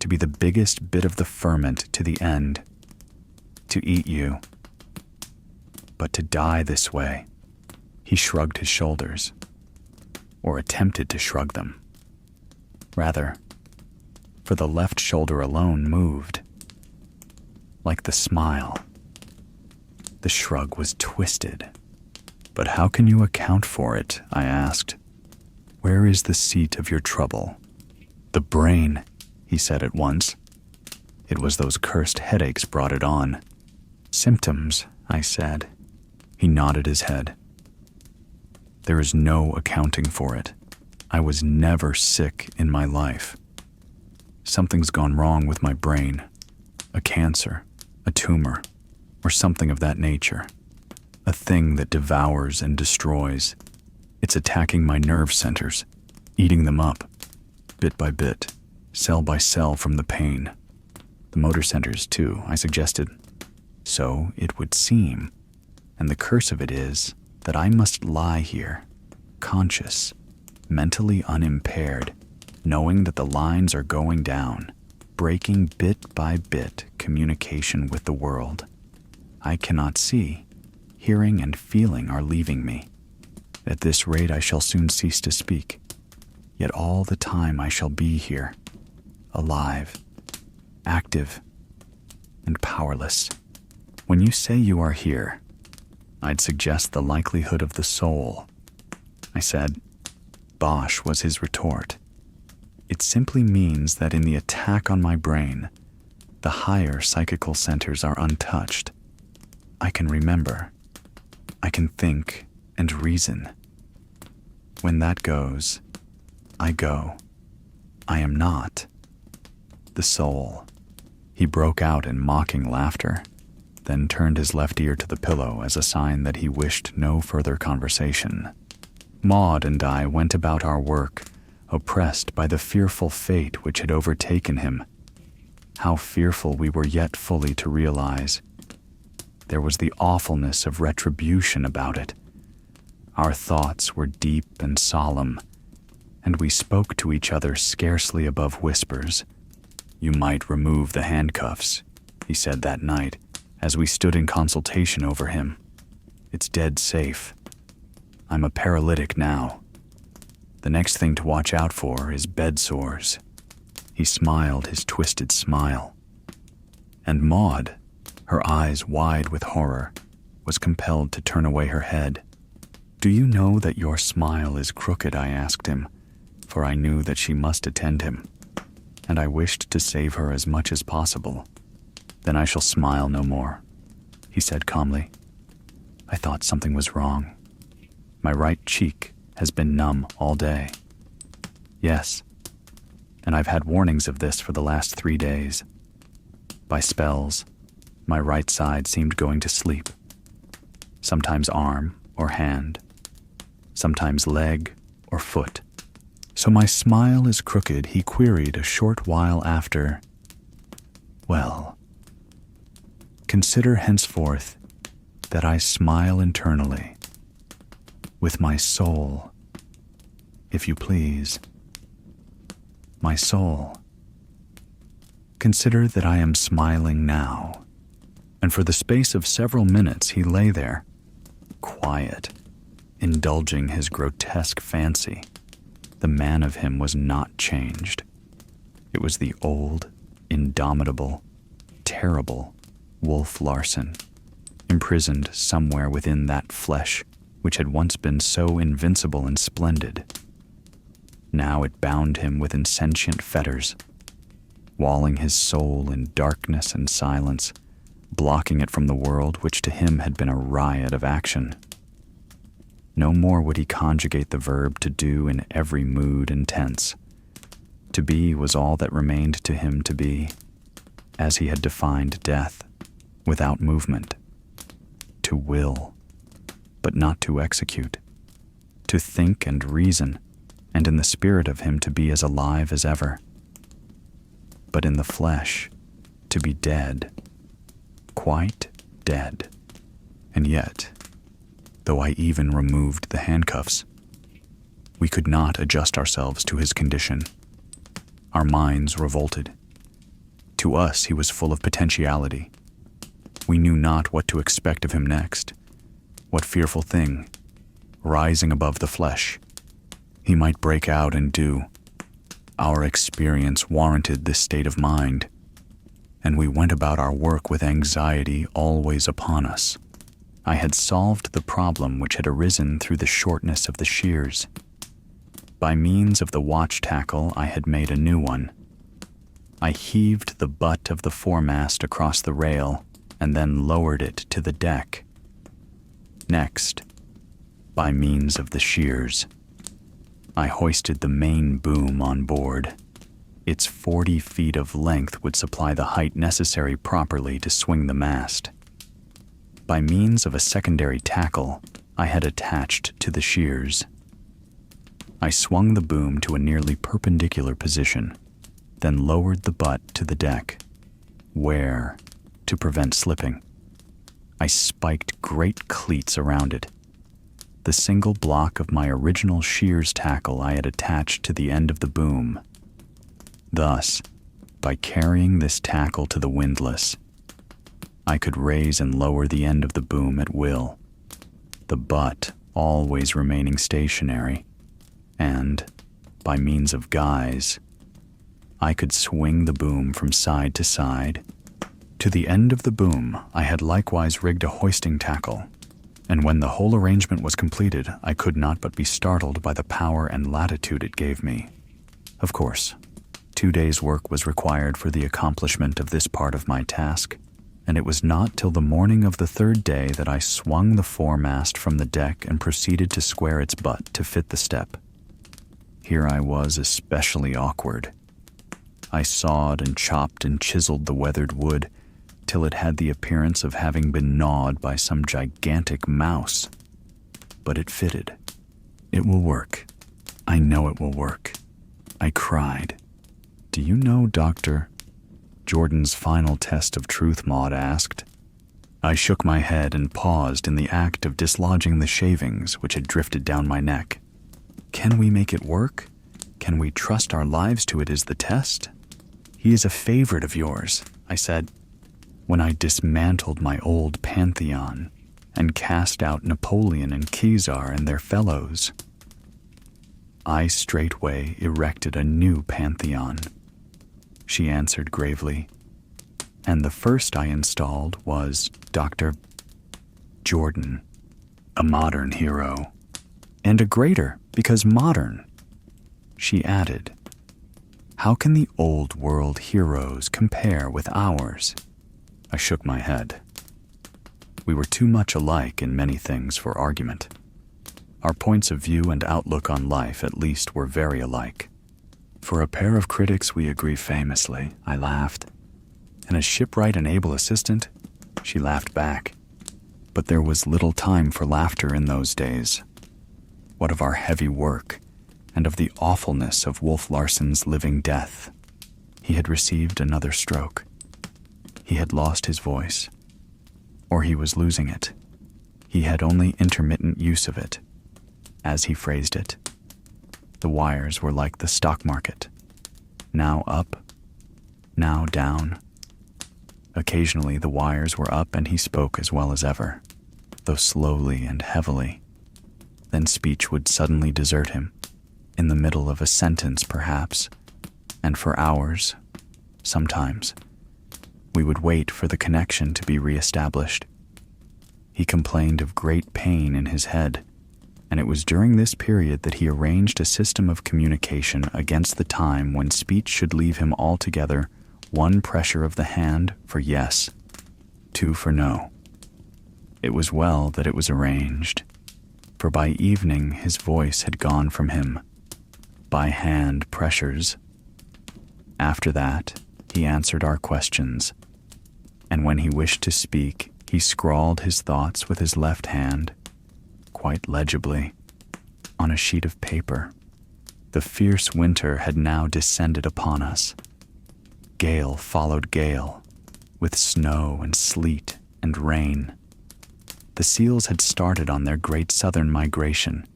to be the biggest bit of the ferment to the end, to eat you. But to die this way," he shrugged his shoulders, or attempted to shrug them. Rather, for the left shoulder alone moved. Like the smile, the shrug was twisted. "But how can you account for it?" I asked. "Where is the seat of your trouble?" "The brain," he said at once. "It was those cursed headaches brought it on." "Symptoms," I said. He nodded his head. "There is no accounting for it. I was never sick in my life. Something's gone wrong with my brain. A cancer, a tumor, or something of that nature. A thing that devours and destroys. It's attacking my nerve centers, eating them up, bit by bit, cell by cell from the pain. The motor centers, too," I suggested. "So it would seem. And the curse of it is that I must lie here, conscious, mentally unimpaired, knowing that the lines are going down, breaking bit by bit communication with the world. I cannot see. Hearing and feeling are leaving me. At this rate I shall soon cease to speak. Yet all the time I shall be here, alive, active, and powerless. When you say you are here, I'd suggest the likelihood of the soul," I said. "Bosh," was his retort. "It simply means that in the attack on my brain, the higher psychical centers are untouched. I can remember. I can think and reason. When that goes, I go. I am not. The soul." He broke out in mocking laughter, then turned his left ear to the pillow as a sign that he wished no further conversation. Maud and I went about our work, oppressed by the fearful fate which had overtaken him. How fearful we were yet fully to realize. There was the awfulness of retribution about it. Our thoughts were deep and solemn, and we spoke to each other scarcely above whispers. "You might remove the handcuffs," he said that night, as we stood in consultation over him. "It's dead safe. I'm a paralytic now. The next thing to watch out for is bed sores." He smiled his twisted smile. And Maud, her eyes wide with horror, was compelled to turn away her head. "Do you know that your smile is crooked?" I asked him, for I knew that she must attend him, and I wished to save her as much as possible. "Then I shall smile no more," he said calmly. I thought something was wrong. My right cheek has been numb all day. Yes, and I've had warnings of this for the last 3 days. By spells, my right side seemed going to sleep. Sometimes arm or hand, sometimes leg or foot. "So my smile is crooked," he queried a short while after. "Well, consider henceforth that I smile internally, with my soul, if you please. My soul. Consider that I am smiling now." And for the space of several minutes he lay there, quiet, indulging his grotesque fancy. The man of him was not changed. It was the old, indomitable, terrible Wolf Larsen, imprisoned somewhere within that flesh which had once been so invincible and splendid. Now it bound him with insentient fetters, walling his soul in darkness and silence, blocking it from the world which to him had been a riot of action. No more would he conjugate the verb to do in every mood and tense. To be was all that remained to him to be, as he had defined death, without movement. To will, but not to execute. To think and reason, and in the spirit of him to be as alive as ever. But in the flesh, to be dead, quite dead. And yet, though I even removed the handcuffs, we could not adjust ourselves to his condition. Our minds revolted. To us, he was full of potentiality. We knew not what to expect of him next. What fearful thing, rising above the flesh, he might break out and do. Our experience warranted this state of mind, and we went about our work with anxiety always upon us. I had solved the problem which had arisen through the shortness of the shears. By means of the watch tackle, I had made a new one. I heaved the butt of the foremast across the rail and then lowered it to the deck. Next, by means of the shears, I hoisted the main boom on board. Its 40 feet of length would supply the height necessary properly to swing the mast. By means of a secondary tackle, I had attached to the shears. I swung the boom to a nearly perpendicular position, then lowered the butt to the deck, where, to prevent slipping, I spiked great cleats around it. The single block of my original shears tackle I had attached to the end of the boom. Thus, by carrying this tackle to the windlass, I could raise and lower the end of the boom at will, the butt always remaining stationary, and, by means of guys, I could swing the boom from side to side. To the end of the boom, I had likewise rigged a hoisting tackle, and when the whole arrangement was completed, I could not but be startled by the power and latitude it gave me. Of course, 2 days' work was required for the accomplishment of this part of my task, and it was not till the morning of the 3rd day that I swung the foremast from the deck and proceeded to square its butt to fit the step. Here I was especially awkward. I sawed and chopped and chiseled the weathered wood till it had the appearance of having been gnawed by some gigantic mouse. But it fitted. It will work. I know it will work. I cried. Do you know, Doctor? Jordan's final test of truth, Maud asked. I shook my head and paused in the act of dislodging the shavings which had drifted down my neck. Can we make it work? Can we trust our lives to it as the test? He is a favorite of yours, I said, when I dismantled my old pantheon and cast out Napoleon and Caesar and their fellows. I straightway erected a new pantheon, she answered gravely, and the first I installed was Dr. Jordan, a modern hero, and a greater because modern. She added, how can the old world heroes compare with ours? I shook my head. We were too much alike in many things for argument. Our points of view and outlook on life at least were very alike. For a pair of critics we agree famously, I laughed. And a shipwright and able assistant, she laughed back. But there was little time for laughter in those days. What of our heavy work, and of the awfulness of Wolf Larsen's living death? He had received another stroke. He had lost his voice, or he was losing it. He had only intermittent use of it. As he phrased it, the wires were like the stock market, now up, now down. Occasionally the wires were up and he spoke as well as ever, though slowly and heavily. Then speech would suddenly desert him, in the middle of a sentence perhaps, and for hours, sometimes, we would wait for the connection to be reestablished. He complained of great pain in his head, and it was during this period that he arranged a system of communication against the time when speech should leave him altogether 1 pressure of the hand for yes, 2 for no. It was well that it was arranged, for by evening his voice had gone from him, by hand pressures. After that, he answered our questions, and when he wished to speak, he scrawled his thoughts with his left hand, quite legibly, on a sheet of paper. The fierce winter had now descended upon us. Gale followed gale, with snow and sleet and rain. The seals had started on their great southern migration,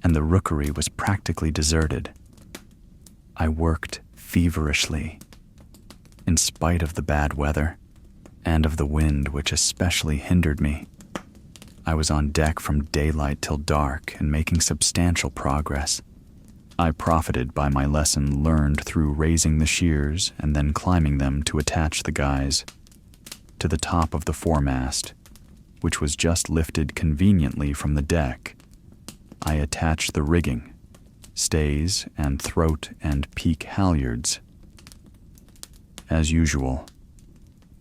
and the rookery was practically deserted. I worked feverishly, in spite of the bad weather, and of the wind which especially hindered me. I was on deck from daylight till dark and making substantial progress. I profited by my lesson learned through raising the shears and then climbing them to attach the guys. To the top of the foremast, which was just lifted conveniently from the deck, I attached the rigging, stays and throat and peak halyards. As usual,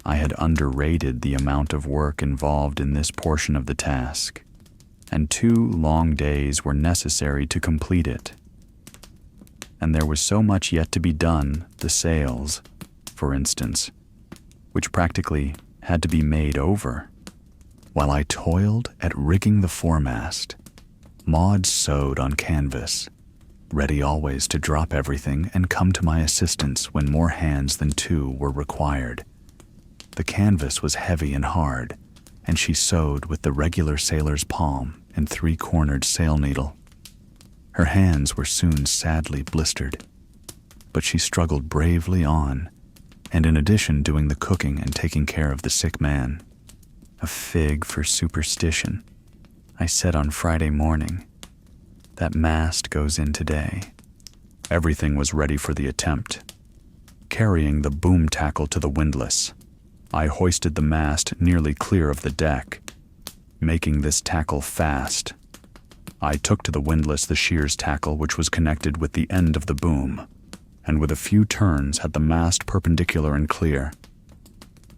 I had underrated the amount of work involved in this portion of the task, and 2 long days were necessary to complete it. And there was so much yet to be done, the sails, for instance, which practically had to be made over. While I toiled at rigging the foremast, Maud sewed on canvas, ready always to drop everything and come to my assistance when more hands than 2 were required. The canvas was heavy and hard, and she sewed with the regular sailor's palm and 3-cornered sail needle. Her hands were soon sadly blistered, but she struggled bravely on, and in addition doing the cooking and taking care of the sick man. A fig for superstition. I said on Friday morning, "That mast goes in today." Everything was ready for the attempt. Carrying the boom tackle to the windlass, I hoisted the mast nearly clear of the deck. Making this tackle fast, I took to the windlass the shears tackle which was connected with the end of the boom, and with a few turns had the mast perpendicular and clear.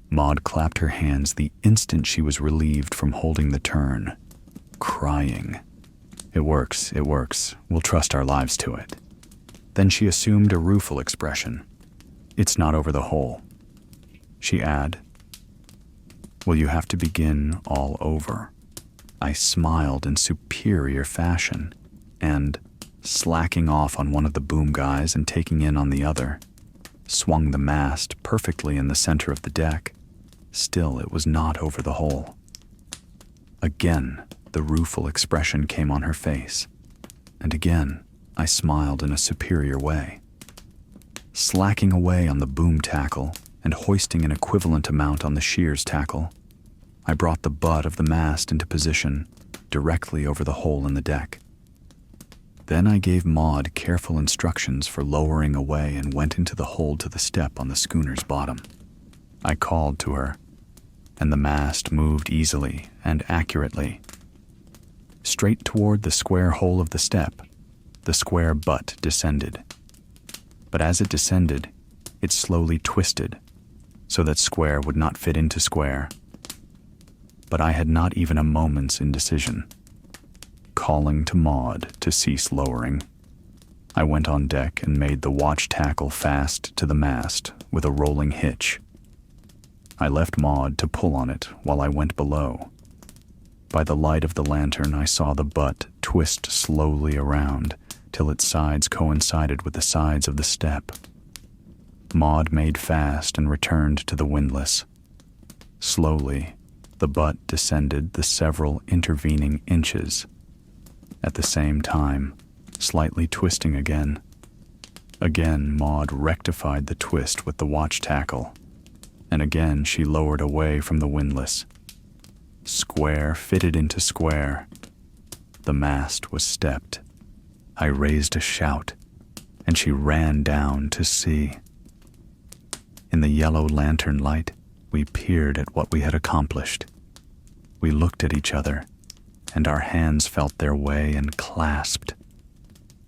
Maud clapped her hands the instant she was relieved from holding the turn, crying, "It works, it works. We'll trust our lives to it." Then she assumed a rueful expression. "It's not over the hole." She added, "Will you have to begin all over?" I smiled in superior fashion, and, slacking off on one of the boom guys and taking in on the other, swung the mast perfectly in the center of the deck. Still, it was not over the hole. Again, the rueful expression came on her face, and again, I smiled in a superior way. Slacking away on the boom tackle and hoisting an equivalent amount on the shears tackle, I brought the butt of the mast into position directly over the hole in the deck. Then I gave Maud careful instructions for lowering away and went into the hold to the step on the schooner's bottom. I called to her, and the mast moved easily and accurately. Straight toward the square hole of the step, the square butt descended. But as it descended, it slowly twisted, so that square would not fit into square. But I had not even a moment's indecision. Calling to Maud to cease lowering, I went on deck and made the watch tackle fast to the mast with a rolling hitch. I left Maud to pull on it while I went below. By the light of the lantern, I saw the butt twist slowly around till its sides coincided with the sides of the step. Maud made fast and returned to the windlass. Slowly, the butt descended the several intervening inches, at the same time slightly twisting again. Again, Maud rectified the twist with the watch tackle, and again she lowered away from the windlass. Square fitted into square. The mast was stepped. I raised a shout, and she ran down to see. In the yellow lantern light, we peered at what we had accomplished. We looked at each other, and our hands felt their way and clasped.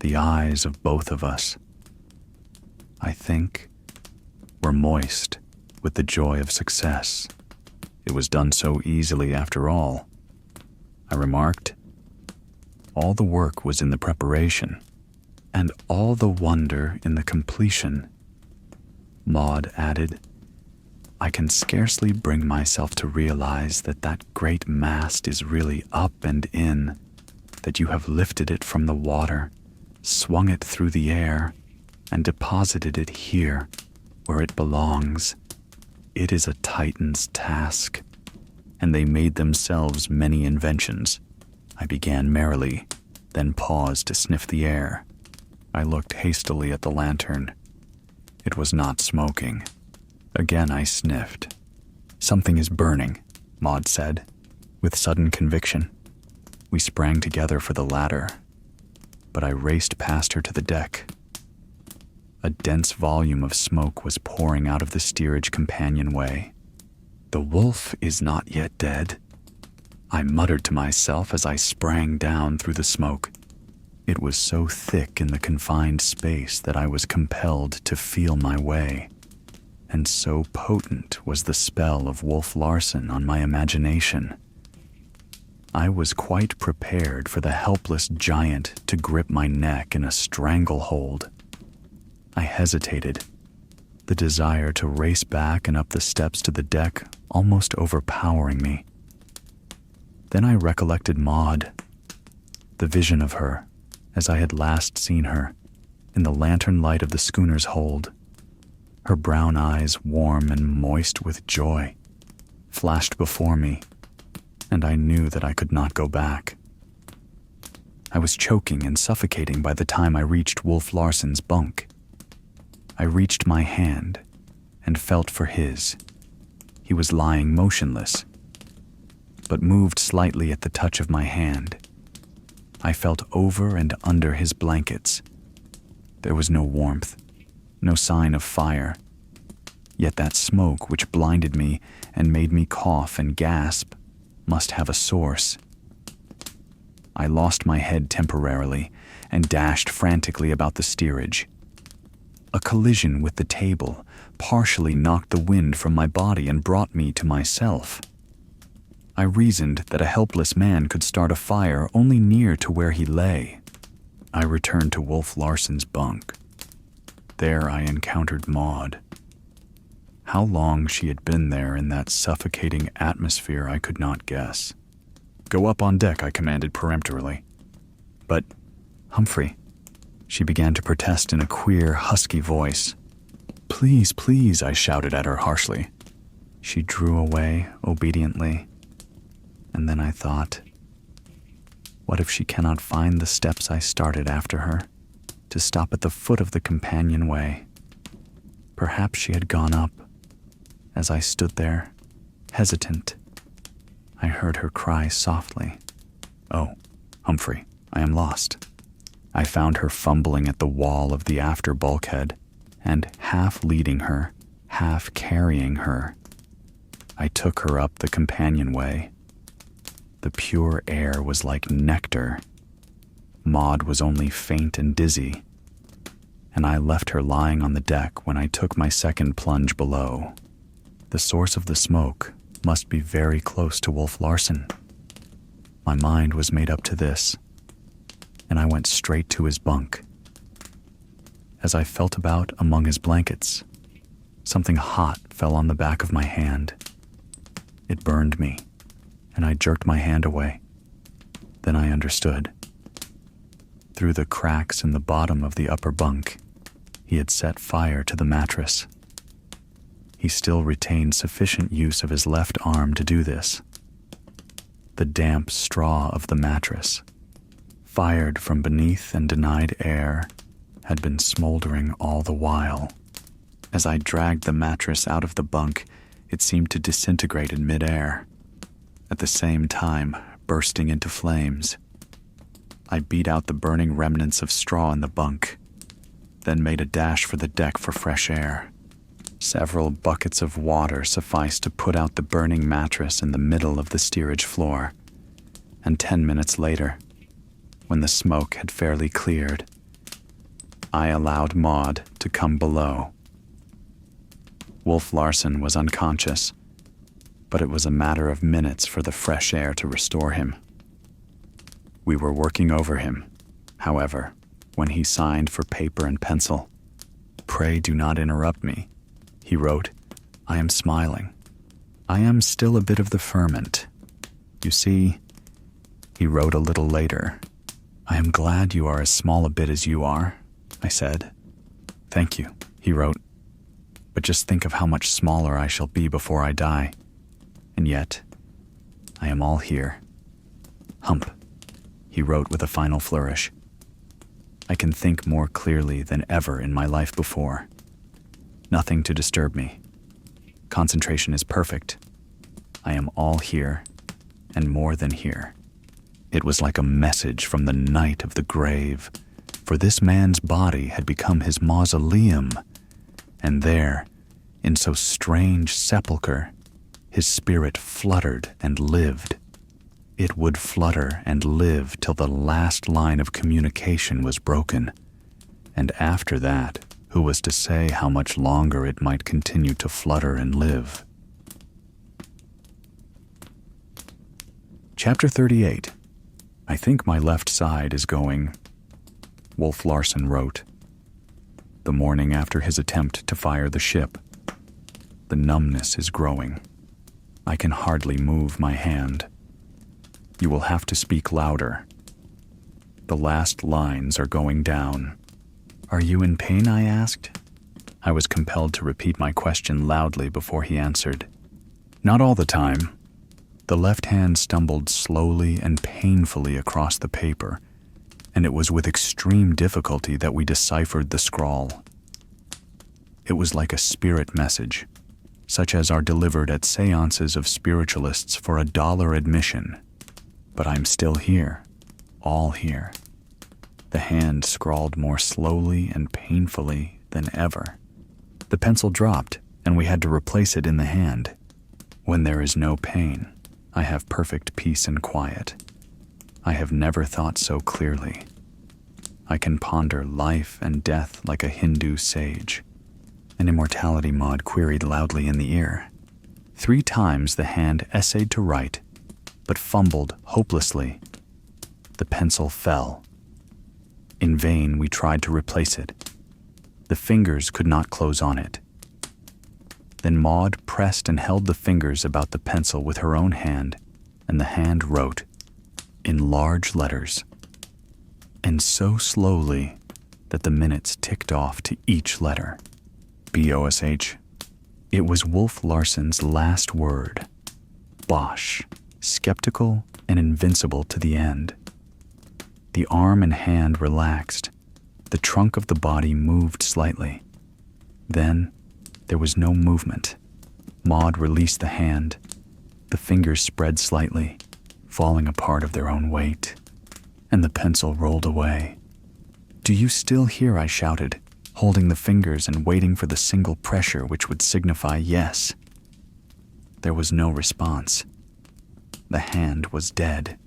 The eyes of both of us, I think, were moist with the joy of success. It was done so easily after all, I remarked. All the work was in the preparation, and all the wonder in the completion. Maud added, I can scarcely bring myself to realize that that great mast is really up and in, that you have lifted it from the water, swung it through the air, and deposited it here, where it belongs. It is a Titan's task, and they made themselves many inventions. I began merrily, then paused to sniff the air. I looked hastily at the lantern. It was not smoking. Again I sniffed. Something is burning, Maud said, with sudden conviction. We sprang together for the ladder, but I raced past her to the deck. A dense volume of smoke was pouring out of the steerage companionway. The wolf is not yet dead, I muttered to myself as I sprang down through the smoke. It was so thick in the confined space that I was compelled to feel my way, and so potent was the spell of Wolf Larsen on my imagination. I was quite prepared for the helpless giant to grip my neck in a stranglehold. I hesitated, the desire to race back and up the steps to the deck almost overpowering me. Then I recollected Maud, the vision of her, as I had last seen her, in the lantern light of the schooner's hold. Her brown eyes, warm and moist with joy, flashed before me, and I knew that I could not go back. I was choking and suffocating by the time I reached Wolf Larsen's bunk. I reached my hand and felt for his. He was lying motionless, but moved slightly at the touch of my hand. I felt over and under his blankets. There was no warmth, no sign of fire, yet that smoke which blinded me and made me cough and gasp must have a source. I lost my head temporarily and dashed frantically about the steerage. A collision with the table partially knocked the wind from my body and brought me to myself. I reasoned that a helpless man could start a fire only near to where he lay. I returned to Wolf Larsen's bunk. There I encountered Maud. How long she had been there in that suffocating atmosphere I could not guess. "Go up on deck," I commanded peremptorily. "But, Humphrey," she began to protest in a queer, husky voice. "Please, please," I shouted at her harshly. She drew away obediently, and then I thought, what if she cannot find the steps I started after her, to stop at the foot of the companionway? Perhaps she had gone up. As I stood there, hesitant, I heard her cry softly, "Oh, Humphrey, I am lost." I found her fumbling at the wall of the after bulkhead, and half leading her, half carrying her, I took her up the companionway. The pure air was like nectar. Maud was only faint and dizzy, and I left her lying on the deck when I took my second plunge below. The source of the smoke must be very close to Wolf Larsen. My mind was made up to this, and I went straight to his bunk. As I felt about among his blankets, something hot fell on the back of my hand. It burned me, and I jerked my hand away. Then I understood. Through the cracks in the bottom of the upper bunk, he had set fire to the mattress. He still retained sufficient use of his left arm to do this. The damp straw of the mattress, fired from beneath and denied air, had been smoldering all the while. As I dragged the mattress out of the bunk, it seemed to disintegrate in midair, at the same time bursting into flames. I beat out the burning remnants of straw in the bunk. then made a dash for the deck for fresh air. Several buckets of water sufficed to put out the burning mattress in the middle of the steerage floor, and 10 minutes later, when the smoke had fairly cleared, I allowed Maud to come below. Wolf Larsen was unconscious, but it was a matter of minutes for the fresh air to restore him. We were working over him, however, when he signed for paper and pencil. "Pray do not interrupt me," he wrote. "I am smiling. I am still a bit of the ferment. You see," he wrote a little later, "I am glad you are as small a bit as you are," I said. "Thank you," he wrote. "But just think of how much smaller I shall be before I die. And yet, I am all here. Hump," he wrote with a final flourish. "I can think more clearly than ever in my life before. Nothing to disturb me. Concentration is perfect. I am all here, and more than here." It was like a message from the night of the grave, for this man's body had become his mausoleum, and there, in so strange sepulchre, his spirit fluttered and lived. It would flutter and live till the last line of communication was broken, and after that, who was to say how much longer it might continue to flutter and live? Chapter 38. I think my left side is going, Wolf Larsen wrote, the morning after his attempt to fire the ship. The numbness is growing. I can hardly move my hand. You will have to speak louder. The last lines are going down. "Are you in pain?" I asked. I was compelled to repeat my question loudly before he answered. "Not all the time." The left hand stumbled slowly and painfully across the paper, and it was with extreme difficulty that we deciphered the scrawl. It was like a spirit message, such as are delivered at seances of spiritualists for $1 admission. But I'm still here, all here. The hand scrawled more slowly and painfully than ever. The pencil dropped, and we had to replace it in the hand. When there is no pain, I have perfect peace and quiet. I have never thought so clearly. I can ponder life and death like a Hindu sage. An immortality Maud queried loudly in the ear. 3 times the hand essayed to write, but fumbled hopelessly. The pencil fell. In vain we tried to replace it. The fingers could not close on it. Then Maud pressed and held the fingers about the pencil with her own hand, and the hand wrote, in large letters, and so slowly that the minutes ticked off to each letter. BOSH. It was Wolf Larsen's last word. Bosh. Skeptical and invincible to the end. The arm and hand relaxed. The trunk of the body moved slightly. Then there was no movement. Maud released the hand. The fingers spread slightly, falling apart of their own weight, and the pencil rolled away. "Do you still hear?" I shouted, holding the fingers and waiting for the single pressure which would signify yes. There was no response. The hand was dead.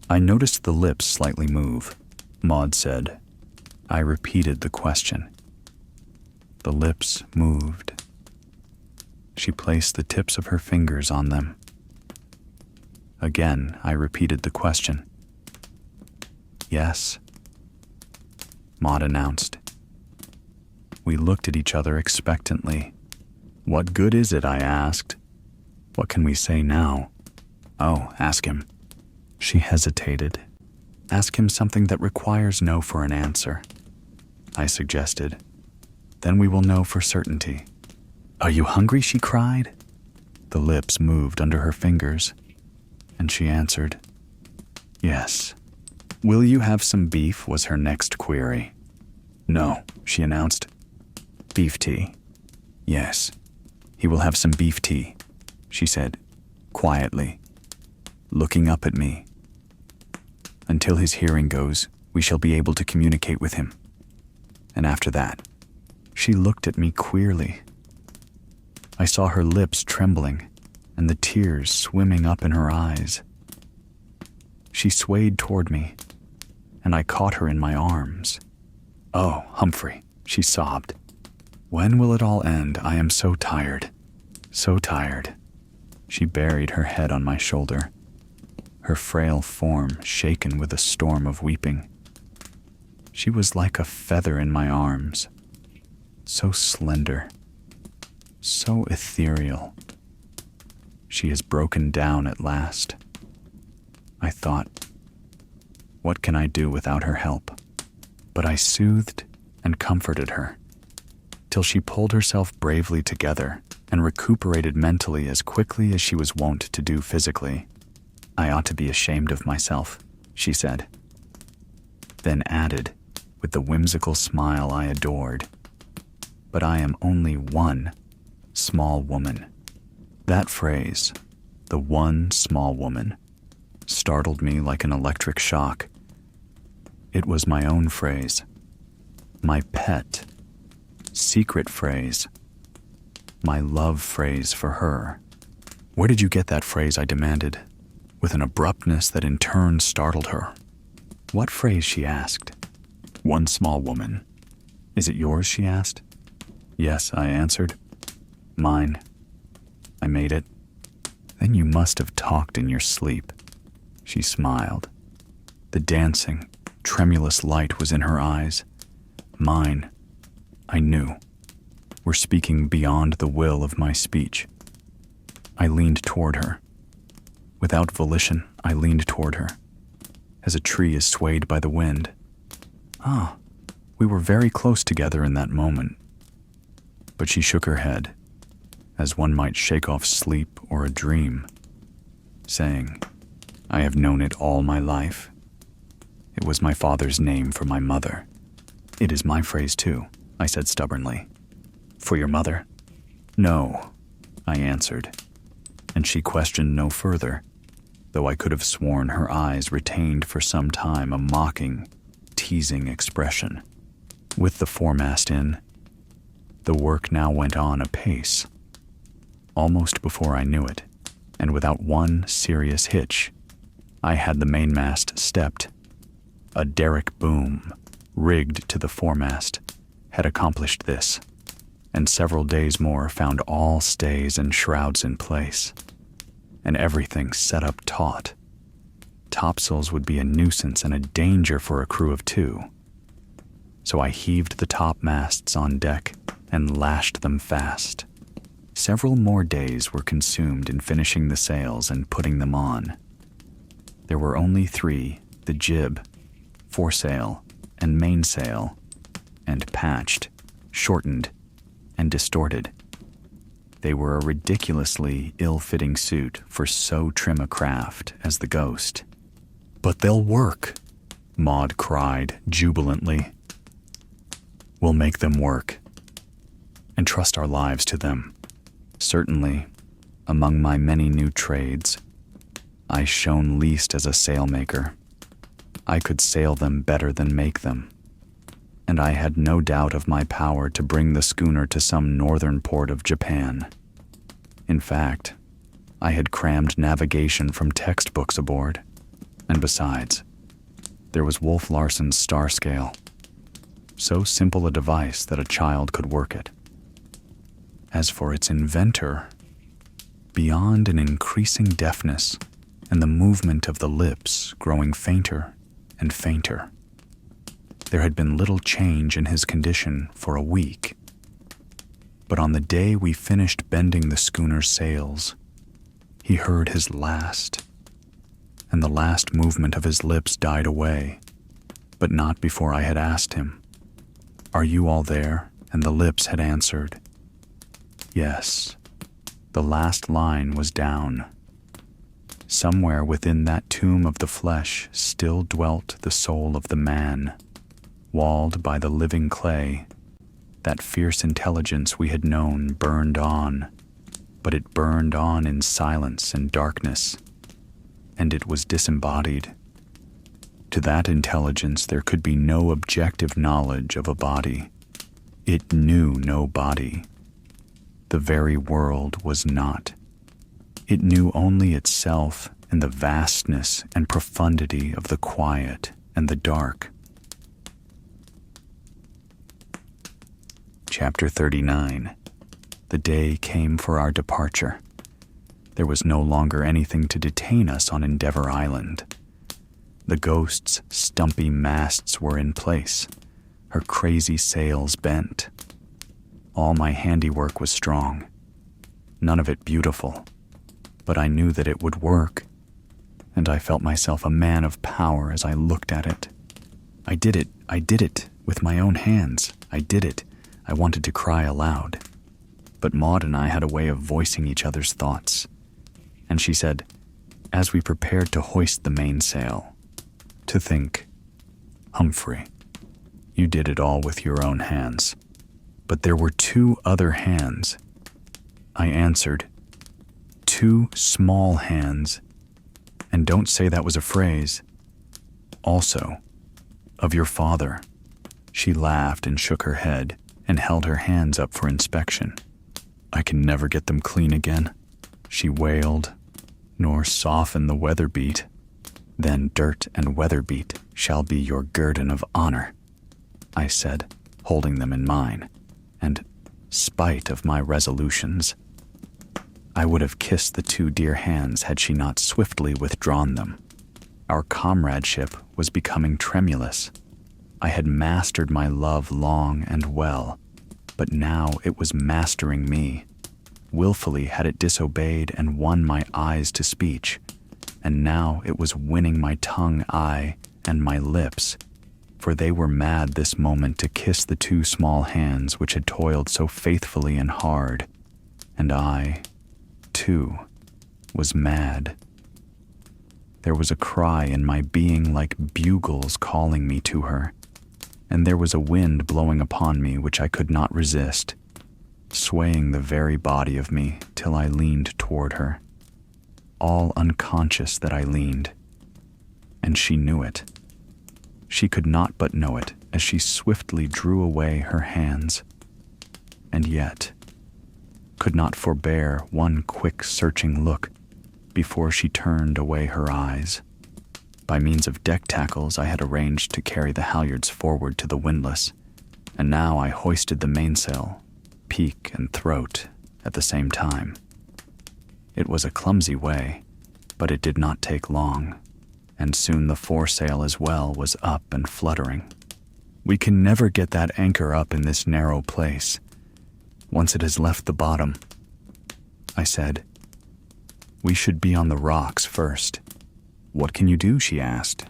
I noticed the lips slightly move. Maud said. I repeated the question. The lips moved. She placed the tips of her fingers on them. Again, I repeated the question. Yes, Maud announced. We looked at each other expectantly. What good is it? I asked. What can we say now? Oh, ask him. She hesitated. Ask him something that requires no for an answer, I suggested. Then we will know for certainty. Are you hungry? She cried. The lips moved under her fingers, and she answered, Yes. Will you have some beef? Was her next query. No, she announced. Beef tea. Yes, he will have some beef tea, she said, quietly, looking up at me. Until his hearing goes, we shall be able to communicate with him. And after that, she looked at me queerly. I saw her lips trembling and the tears swimming up in her eyes. She swayed toward me, and I caught her in my arms. "Oh, Humphrey," she sobbed. "When will it all end? I am so tired, so tired." She buried her head on my shoulder, her frail form shaken with a storm of weeping. She was like a feather in my arms, so slender, so ethereal. She has broken down at last. I thought, what can I do without her help? But I soothed and comforted her, till she pulled herself bravely together and recuperated mentally as quickly as she was wont to do physically. "I ought to be ashamed of myself," she said. Then added, with the whimsical smile I adored, "But I am only one small woman." That phrase, the one small woman, startled me like an electric shock. It was my own phrase, my pet, secret phrase, my love phrase for her. "Where did you get that phrase?" I demanded, with an abruptness that in turn startled her. "What phrase?" she asked. "One small woman." "Is it yours?" she asked. "Yes," I answered. "Mine. I made it." "Then you must have talked in your sleep." She smiled. The dancing, tremulous light was in her eyes. Mine. I knew. Were speaking beyond the will of my speech. I leaned toward her. Without volition, I leaned toward her, as a tree is swayed by the wind. We were very close together in that moment. But she shook her head, as one might shake off sleep or a dream, saying, "I have known it all my life. It was my father's name for my mother." "It is my phrase too," I said stubbornly. "For your mother?" "No," I answered, and she questioned no further, though I could have sworn her eyes retained for some time a mocking, teasing expression. With the foremast in, the work now went on apace. Almost before I knew it, and without one serious hitch, I had the mainmast stepped. A derrick boom, rigged to the foremast, had accomplished this, and several days more found all stays and shrouds in place, and everything set up taut. Topsails would be a nuisance and a danger for a crew of 2. So I heaved the topmasts on deck and lashed them fast. Several more days were consumed in finishing the sails and putting them on. There were only 3, the jib, foresail, and mainsail, and patched, shortened, and distorted. They were a ridiculously ill-fitting suit for so trim a craft as the Ghost. "But they'll work," Maud cried jubilantly. "We'll make them work, and trust our lives to them." Certainly, among my many new trades, I shone least as a sailmaker. I could sail them better than make them, and I had no doubt of my power to bring the schooner to some northern port of Japan. In fact, I had crammed navigation from textbooks aboard, and besides, there was Wolf Larsen's star scale, so simple a device that a child could work it. As for its inventor, beyond an increasing deafness and the movement of the lips growing fainter and fainter, there had been little change in his condition for a week. But on the day we finished bending the schooner's sails, he heard his last, and the last movement of his lips died away, but not before I had asked him, "Are you all there?" And the lips had answered, "Yes." The last line was down. Somewhere within that tomb of the flesh still dwelt the soul of the man, walled by the living clay. That fierce intelligence we had known burned on, but it burned on in silence and darkness, and it was disembodied. To that intelligence there could be no objective knowledge of a body. It knew no body. The very world was not. It knew only itself and the vastness and profundity of the quiet and the dark. Chapter 39. The day came for our departure. There was no longer anything to detain us on Endeavor Island. The Ghost's stumpy masts were in place, her crazy sails bent. All my handiwork was strong, none of it beautiful, but I knew that it would work, and I felt myself a man of power as I looked at it. I did it, with my own hands, I did it. I wanted to cry aloud, but Maud and I had a way of voicing each other's thoughts, and she said, as we prepared to hoist the mainsail, to think, Humphrey, you did it all with your own hands. But there were 2 other hands. I answered, 2 small hands, and don't say that was a phrase. Also, of your father. She laughed and shook her head and held her hands up for inspection. I can never get them clean again, she wailed, nor soften the weather beat. Then dirt and weather beat shall be your guerdon of honor, I said, holding them in mine, and, spite of my resolutions, I would have kissed the 2 dear hands had she not swiftly withdrawn them. Our comradeship was becoming tremulous. I had mastered my love long and well, but now it was mastering me. Willfully had it disobeyed and won my eyes to speech, and now it was winning my tongue, eye, and my lips, for they were mad this moment to kiss the 2 small hands which had toiled so faithfully and hard, and I, too, was mad. There was a cry in my being like bugles calling me to her, and there was a wind blowing upon me which I could not resist, swaying the very body of me till I leaned toward her, all unconscious that I leaned, and she knew it. She could not but know it as she swiftly drew away her hands, and yet could not forbear one quick searching look before she turned away her eyes. By means of deck tackles I had arranged to carry the halyards forward to the windlass, and now I hoisted the mainsail, peak and throat, at the same time. It was a clumsy way, but it did not take long, and soon the foresail as well was up and fluttering. We can never get that anchor up in this narrow place, once it has left the bottom, I said. We should be on the rocks first. What can you do? She asked.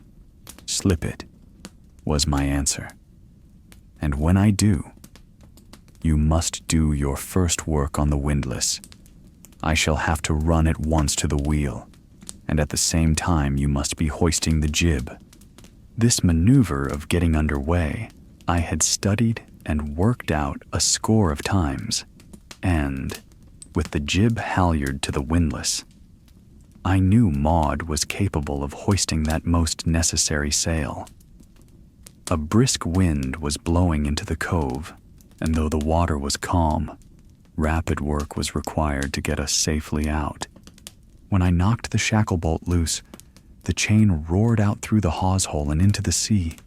Slip it, was my answer. And when I do, you must do your first work on the windlass. I shall have to run at once to the wheel, and at the same time you must be hoisting the jib. This maneuver of getting under way I had studied and worked out a score of times, and, with the jib halyard to the windlass, I knew Maud was capable of hoisting that most necessary sail. A brisk wind was blowing into the cove, and though the water was calm, rapid work was required to get us safely out. When I knocked the shackle bolt loose, the chain roared out through the hawse hole and into the sea.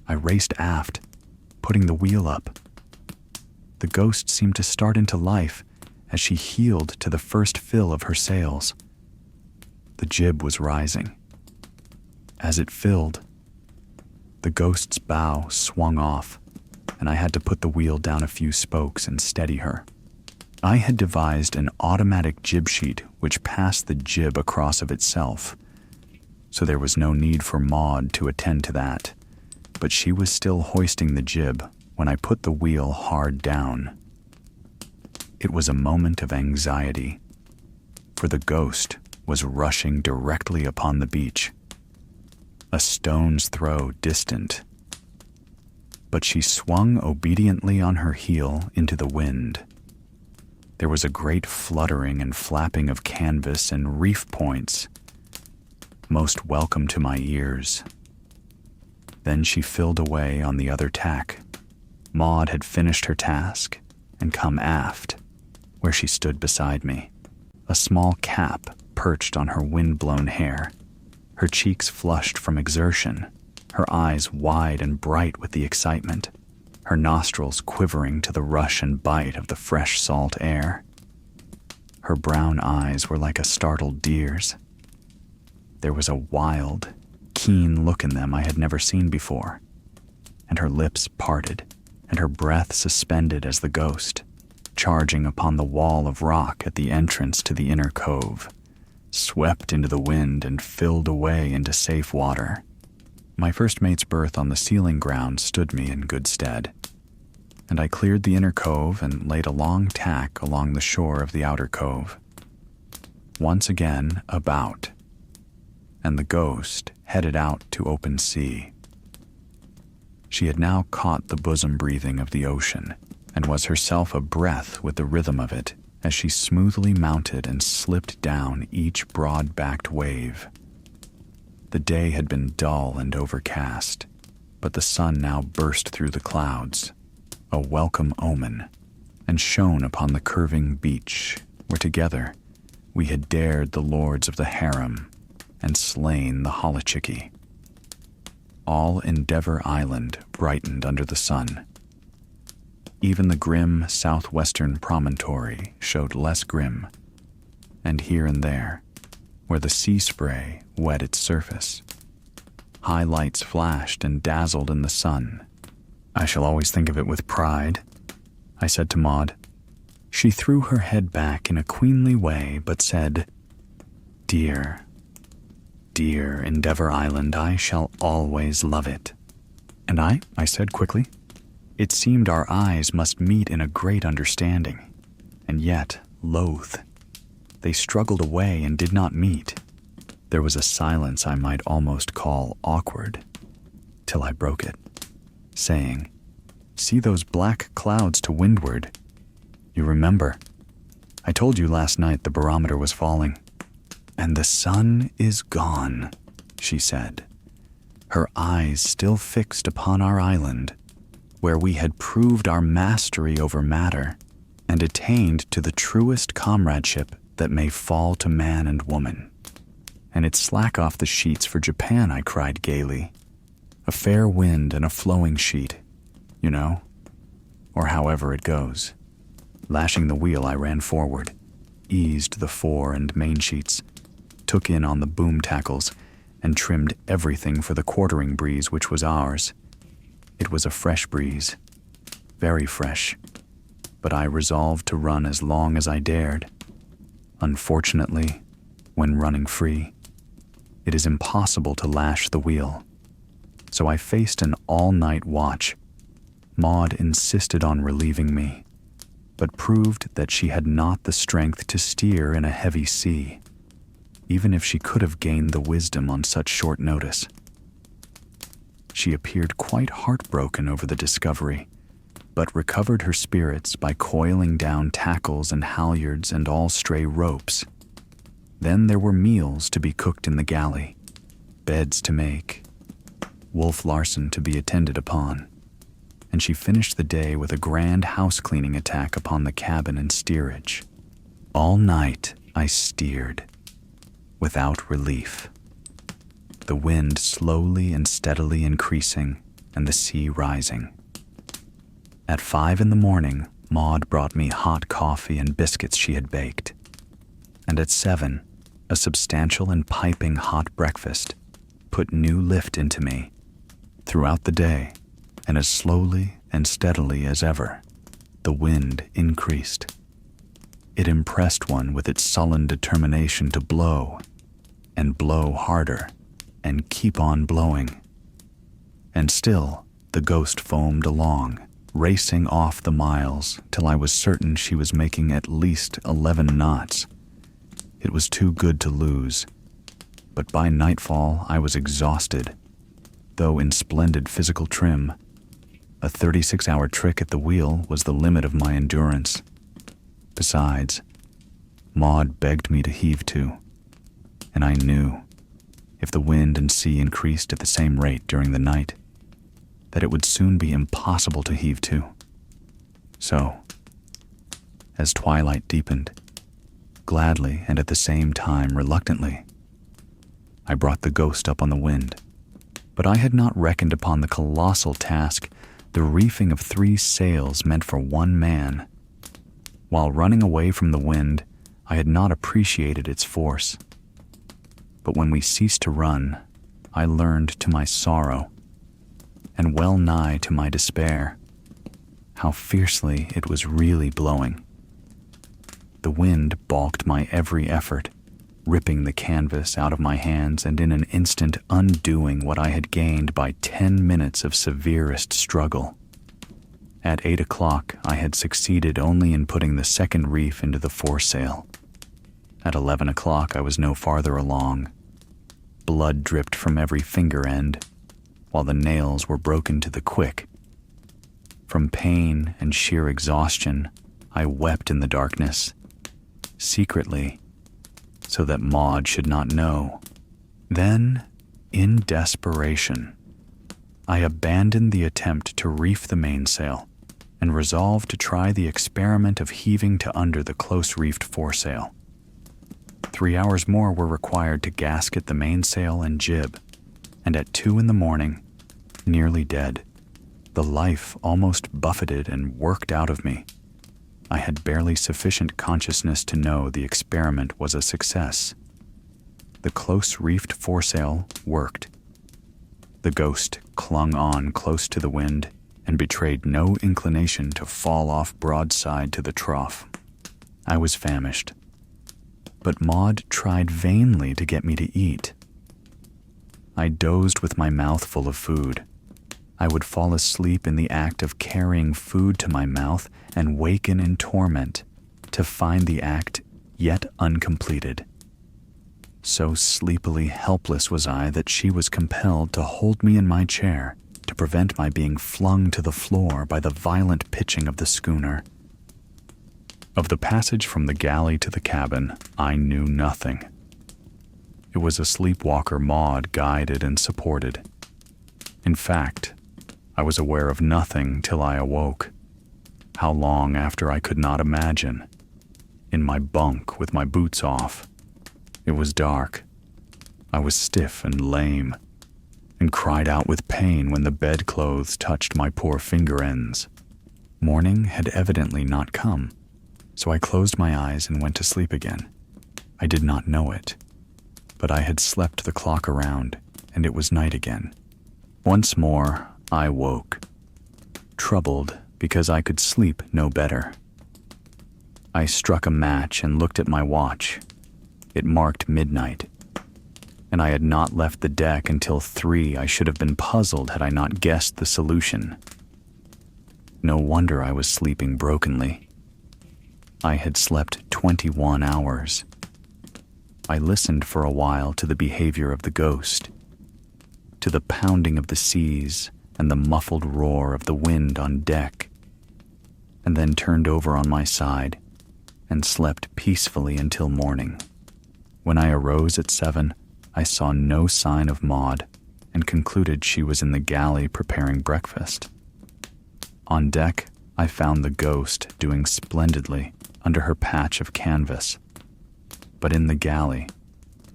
I raced aft, putting the wheel up. The Ghost seemed to start into life as she heeled to the first fill of her sails. The jib was rising. As it filled, the Ghost's bow swung off, and I had to put the wheel down a few spokes and steady her. I had devised an automatic jib sheet which passed the jib across of itself, so there was no need for Maud to attend to that, but she was still hoisting the jib when I put the wheel hard down. It was a moment of anxiety, for the Ghost was rushing directly upon the beach, a stone's throw distant. But she swung obediently on her heel into the wind. There was a great fluttering and flapping of canvas and reef points, most welcome to my ears. Then she filled away on the other tack. Maud had finished her task and come aft, where she stood beside me, a small cap perched on her wind-blown hair, her cheeks flushed from exertion, her eyes wide and bright with the excitement, her nostrils quivering to the rush and bite of the fresh salt air. Her brown eyes were like a startled deer's. There was a wild, keen look in them I had never seen before, and her lips parted, and her breath suspended as the ghost, charging upon the wall of rock at the entrance to the inner cove, swept into the wind and filled away into safe water. My first mate's berth on the sealing ground stood me in good stead, and I cleared the inner cove and laid a long tack along the shore of the outer cove. Once again, about, and the ghost headed out to open sea. She had now caught the bosom breathing of the ocean and was herself a breath with the rhythm of it as she smoothly mounted and slipped down each broad-backed wave. The day had been dull and overcast, but the sun now burst through the clouds, a welcome omen, and shone upon the curving beach where together we had dared the lords of the harem and slain the holochickie. All Endeavor Island brightened under the sun. Even the grim southwestern promontory showed less grim, and here and there, where the sea spray wet its surface, high lights flashed and dazzled in the sun. I shall always think of it with pride, I said to Maud. She threw her head back in a queenly way, but said, "Dear, dear Endeavor Island, I shall always love it." And I said quickly. It seemed our eyes must meet in a great understanding, and yet loath. They struggled away and did not meet. There was a silence I might almost call awkward, till I broke it, saying, "See those black clouds to windward? You remember, I told you last night the barometer was falling." "And the sun is gone," she said, her eyes still fixed upon our island, where we had proved our mastery over matter and attained to the truest comradeship that may fall to man and woman. "And it's slack off the sheets for Japan," I cried gaily. "A fair wind and a flowing sheet, you know, or however it goes." Lashing the wheel, I ran forward, eased the fore and main sheets, took in on the boom tackles, and trimmed everything for the quartering breeze which was ours. It was a fresh breeze, very fresh, but I resolved to run as long as I dared. Unfortunately, when running free, it is impossible to lash the wheel, so I faced an all-night watch. Maud insisted on relieving me, but proved that she had not the strength to steer in a heavy sea, even if she could have gained the wisdom on such short notice. She appeared quite heartbroken over the discovery, but recovered her spirits by coiling down tackles and halyards and all stray ropes. Then there were meals to be cooked in the galley, beds to make, Wolf Larsen to be attended upon, and she finished the day with a grand house-cleaning attack upon the cabin and steerage. All night I steered, without relief, the wind slowly and steadily increasing and the sea rising. At 5 a.m, Maud brought me hot coffee and biscuits she had baked, and at 7, a substantial and piping hot breakfast put new lift into me. Throughout the day, and as slowly and steadily as ever, the wind increased. It impressed one with its sullen determination to blow, and blow harder, and keep on blowing. And still the ghost foamed along, racing off the miles till I was certain she was making at least 11 knots. It was too good to lose, but by nightfall I was exhausted, though in splendid physical trim. A 36-hour trick at the wheel was the limit of my endurance. Besides, Maud begged me to heave to, and I knew if the wind and sea increased at the same rate during the night, that it would soon be impossible to heave to. So, as twilight deepened, gladly and at the same time reluctantly, I brought the ghost up on the wind. But I had not reckoned upon the colossal task the reefing of 3 sails meant for one man. While running away from the wind, I had not appreciated its force. But when we ceased to run, I learned to my sorrow, and well nigh to my despair, how fiercely it was really blowing. The wind balked my every effort, ripping the canvas out of my hands and in an instant undoing what I had gained by 10 minutes of severest struggle. At 8 o'clock, I had succeeded only in putting the second reef into the foresail. At 11 o'clock, I was no farther along. Blood dripped from every finger end, while the nails were broken to the quick. From pain and sheer exhaustion, I wept in the darkness, secretly, so that Maud should not know. Then, in desperation, I abandoned the attempt to reef the mainsail and resolved to try the experiment of heaving to under the close-reefed foresail. 3 hours more were required to gasket the mainsail and jib, and at 2 in the morning, nearly dead, the life almost buffeted and worked out of me, I had barely sufficient consciousness to know the experiment was a success. The close-reefed foresail worked. The ghost clung on close to the wind and betrayed no inclination to fall off broadside to the trough. I was famished, but Maud tried vainly to get me to eat. I dozed with my mouth full of food. I would fall asleep in the act of carrying food to my mouth and waken in torment to find the act yet uncompleted. So sleepily helpless was I that she was compelled to hold me in my chair to prevent my being flung to the floor by the violent pitching of the schooner. Of the passage from the galley to the cabin, I knew nothing. It was a sleepwalker Maud guided and supported. In fact, I was aware of nothing till I awoke. How long after I could not imagine. In my bunk with my boots off. It was dark. I was stiff and lame, and cried out with pain when the bedclothes touched my poor finger ends. Morning had evidently not come, so I closed my eyes and went to sleep again. I did not know it, but I had slept the clock around, and it was night again. Once more, I woke, troubled because I could sleep no better. I struck a match and looked at my watch. It marked midnight, and I had not left the deck until 3. I should have been puzzled had I not guessed the solution. No wonder I was sleeping brokenly. I had slept 21 hours. I listened for a while to the behavior of the ghost, to the pounding of the seas and the muffled roar of the wind on deck, and then turned over on my side and slept peacefully until morning. When I arose at 7, I saw no sign of Maud and concluded she was in the galley preparing breakfast. On deck, I found the ghost doing splendidly under her patch of canvas. But in the galley,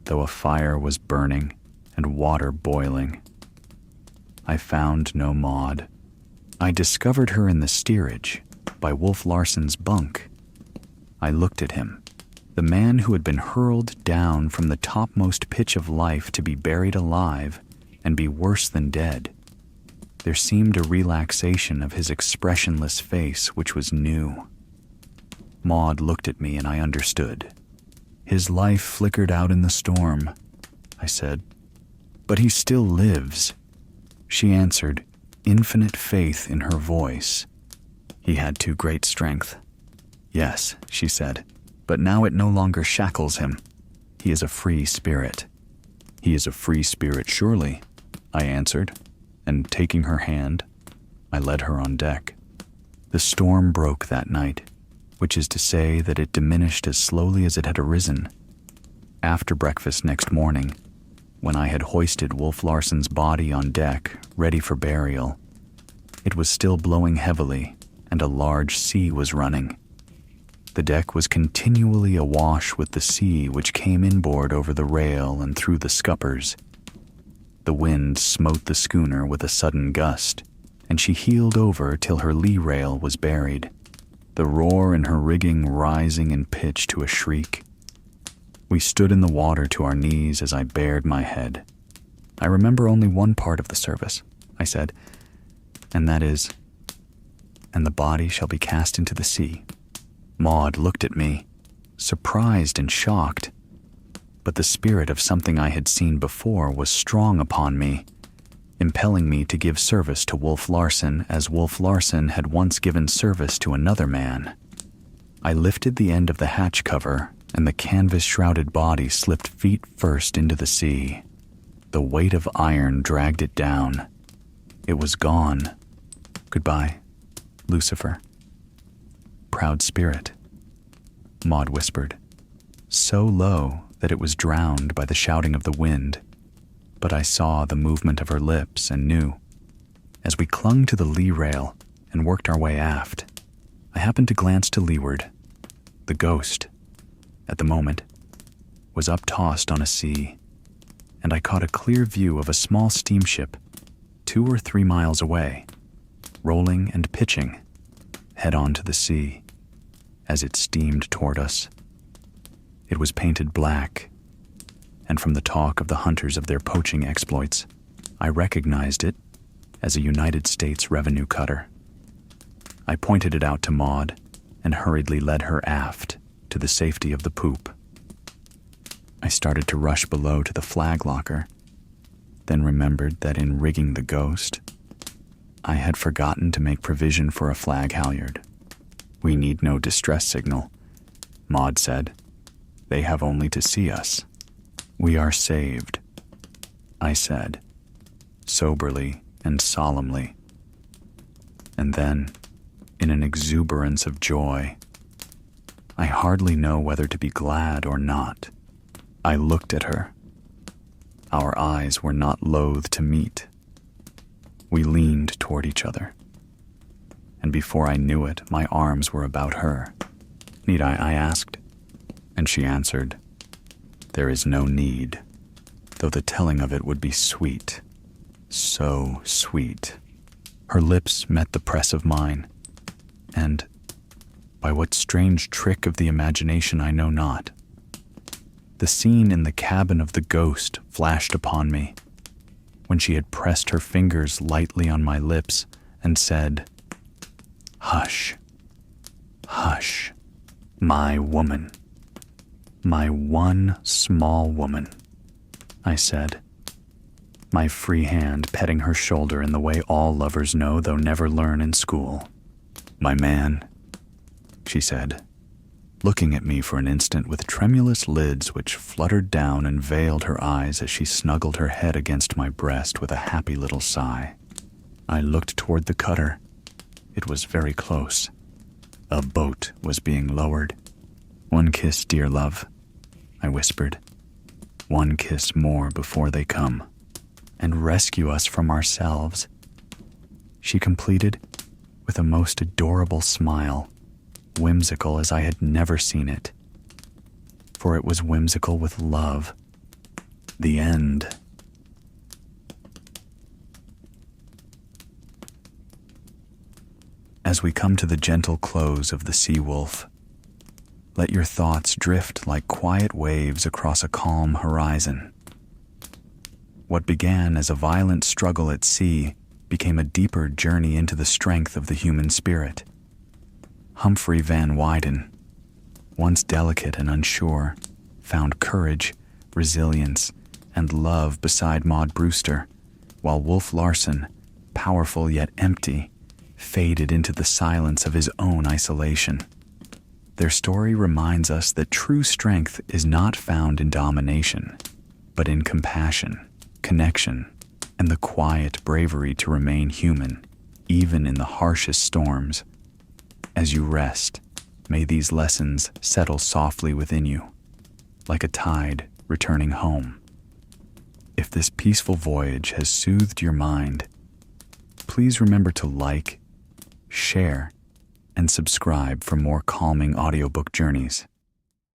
though a fire was burning and water boiling, I found no Maud. I discovered her in the steerage, by Wolf Larsen's bunk. I looked at him, the man who had been hurled down from the topmost pitch of life to be buried alive and be worse than dead. There seemed a relaxation of his expressionless face which was new. Maud looked at me and I understood. "His life flickered out in the storm," I said. "But he still lives." She answered, infinite faith in her voice. "He had too great strength." "Yes," she said, "but now it no longer shackles him. He is a free spirit." "He is a free spirit, surely," I answered, and taking her hand, I led her on deck. The storm broke that night, which is to say that it diminished as slowly as it had arisen. After breakfast next morning, when I had hoisted Wolf Larsen's body on deck, ready for burial, It was still blowing heavily, and a large sea was running. The deck was continually awash with the sea, which came inboard over the rail and through the scuppers. The wind smote the schooner with a sudden gust, and she heeled over till her lee rail was buried, the roar in her rigging rising in pitch to a shriek. We stood in the water to our knees as I bared my head. "I remember only one part of the service," I said, "and that is, 'And the body shall be cast into the sea.'" Maud looked at me, surprised and shocked, but the spirit of something I had seen before was strong upon me, impelling me to give service to Wolf Larsen as Wolf Larsen had once given service to another man. I lifted the end of the hatch cover, and the canvas-shrouded body slipped feet first into the sea. The weight of iron dragged it down. It was gone. "Goodbye, Lucifer." "Proud spirit," Maud whispered, so low that it was drowned by the shouting of the wind, but I saw the movement of her lips and knew. As we clung to the lee rail and worked our way aft, I happened to glance to leeward. The Ghost, at the moment, was uptossed on a sea, and I caught a clear view of a small steamship 2 or 3 miles away, rolling and pitching, head on to the sea, as it steamed toward us. It was painted black, and from the talk of the hunters of their poaching exploits, I recognized it as a United States revenue cutter. I pointed it out to Maud and hurriedly led her aft to the safety of the poop. I started to rush below to the flag locker, then remembered that in rigging the Ghost, I had forgotten to make provision for a flag halyard. "We need no distress signal," Maud said. "They have only to see us." "We are saved," I said, soberly and solemnly. And then, in an exuberance of joy, I hardly know whether to be glad or not, I looked at her. Our eyes were not loath to meet. We leaned toward each other, and before I knew it, my arms were about her. "Need I asked?" And she answered, "There is no need, though the telling of it would be sweet, so sweet." Her lips met the press of mine, and, by what strange trick of the imagination I know not, the scene in the cabin of the Ghost flashed upon me, when she had pressed her fingers lightly on my lips and said, "Hush, hush, my woman, my one small woman," I said, my free hand petting her shoulder in the way all lovers know though never learn in school. "My man," she said, looking at me for an instant with tremulous lids which fluttered down and veiled her eyes as she snuggled her head against my breast with a happy little sigh. I looked toward the cutter. It was very close. A boat was being lowered. "One kiss, dear love," I whispered. "One kiss more before they come and rescue us from ourselves," she completed with a most adorable smile, whimsical as I had never seen it. For it was whimsical with love. The end. As we come to the gentle close of the Sea Wolf, let your thoughts drift like quiet waves across a calm horizon. What began as a violent struggle at sea became a deeper journey into the strength of the human spirit. Humphrey van Weyden, once delicate and unsure, found courage, resilience, and love beside Maud Brewster, while Wolf Larsen, powerful yet empty, faded into the silence of his own isolation. Their story reminds us that true strength is not found in domination, but in compassion, connection, and the quiet bravery to remain human, even in the harshest storms. As you rest, may these lessons settle softly within you, like a tide returning home. If this peaceful voyage has soothed your mind, Please remember to like, share, and subscribe for more calming audiobook journeys.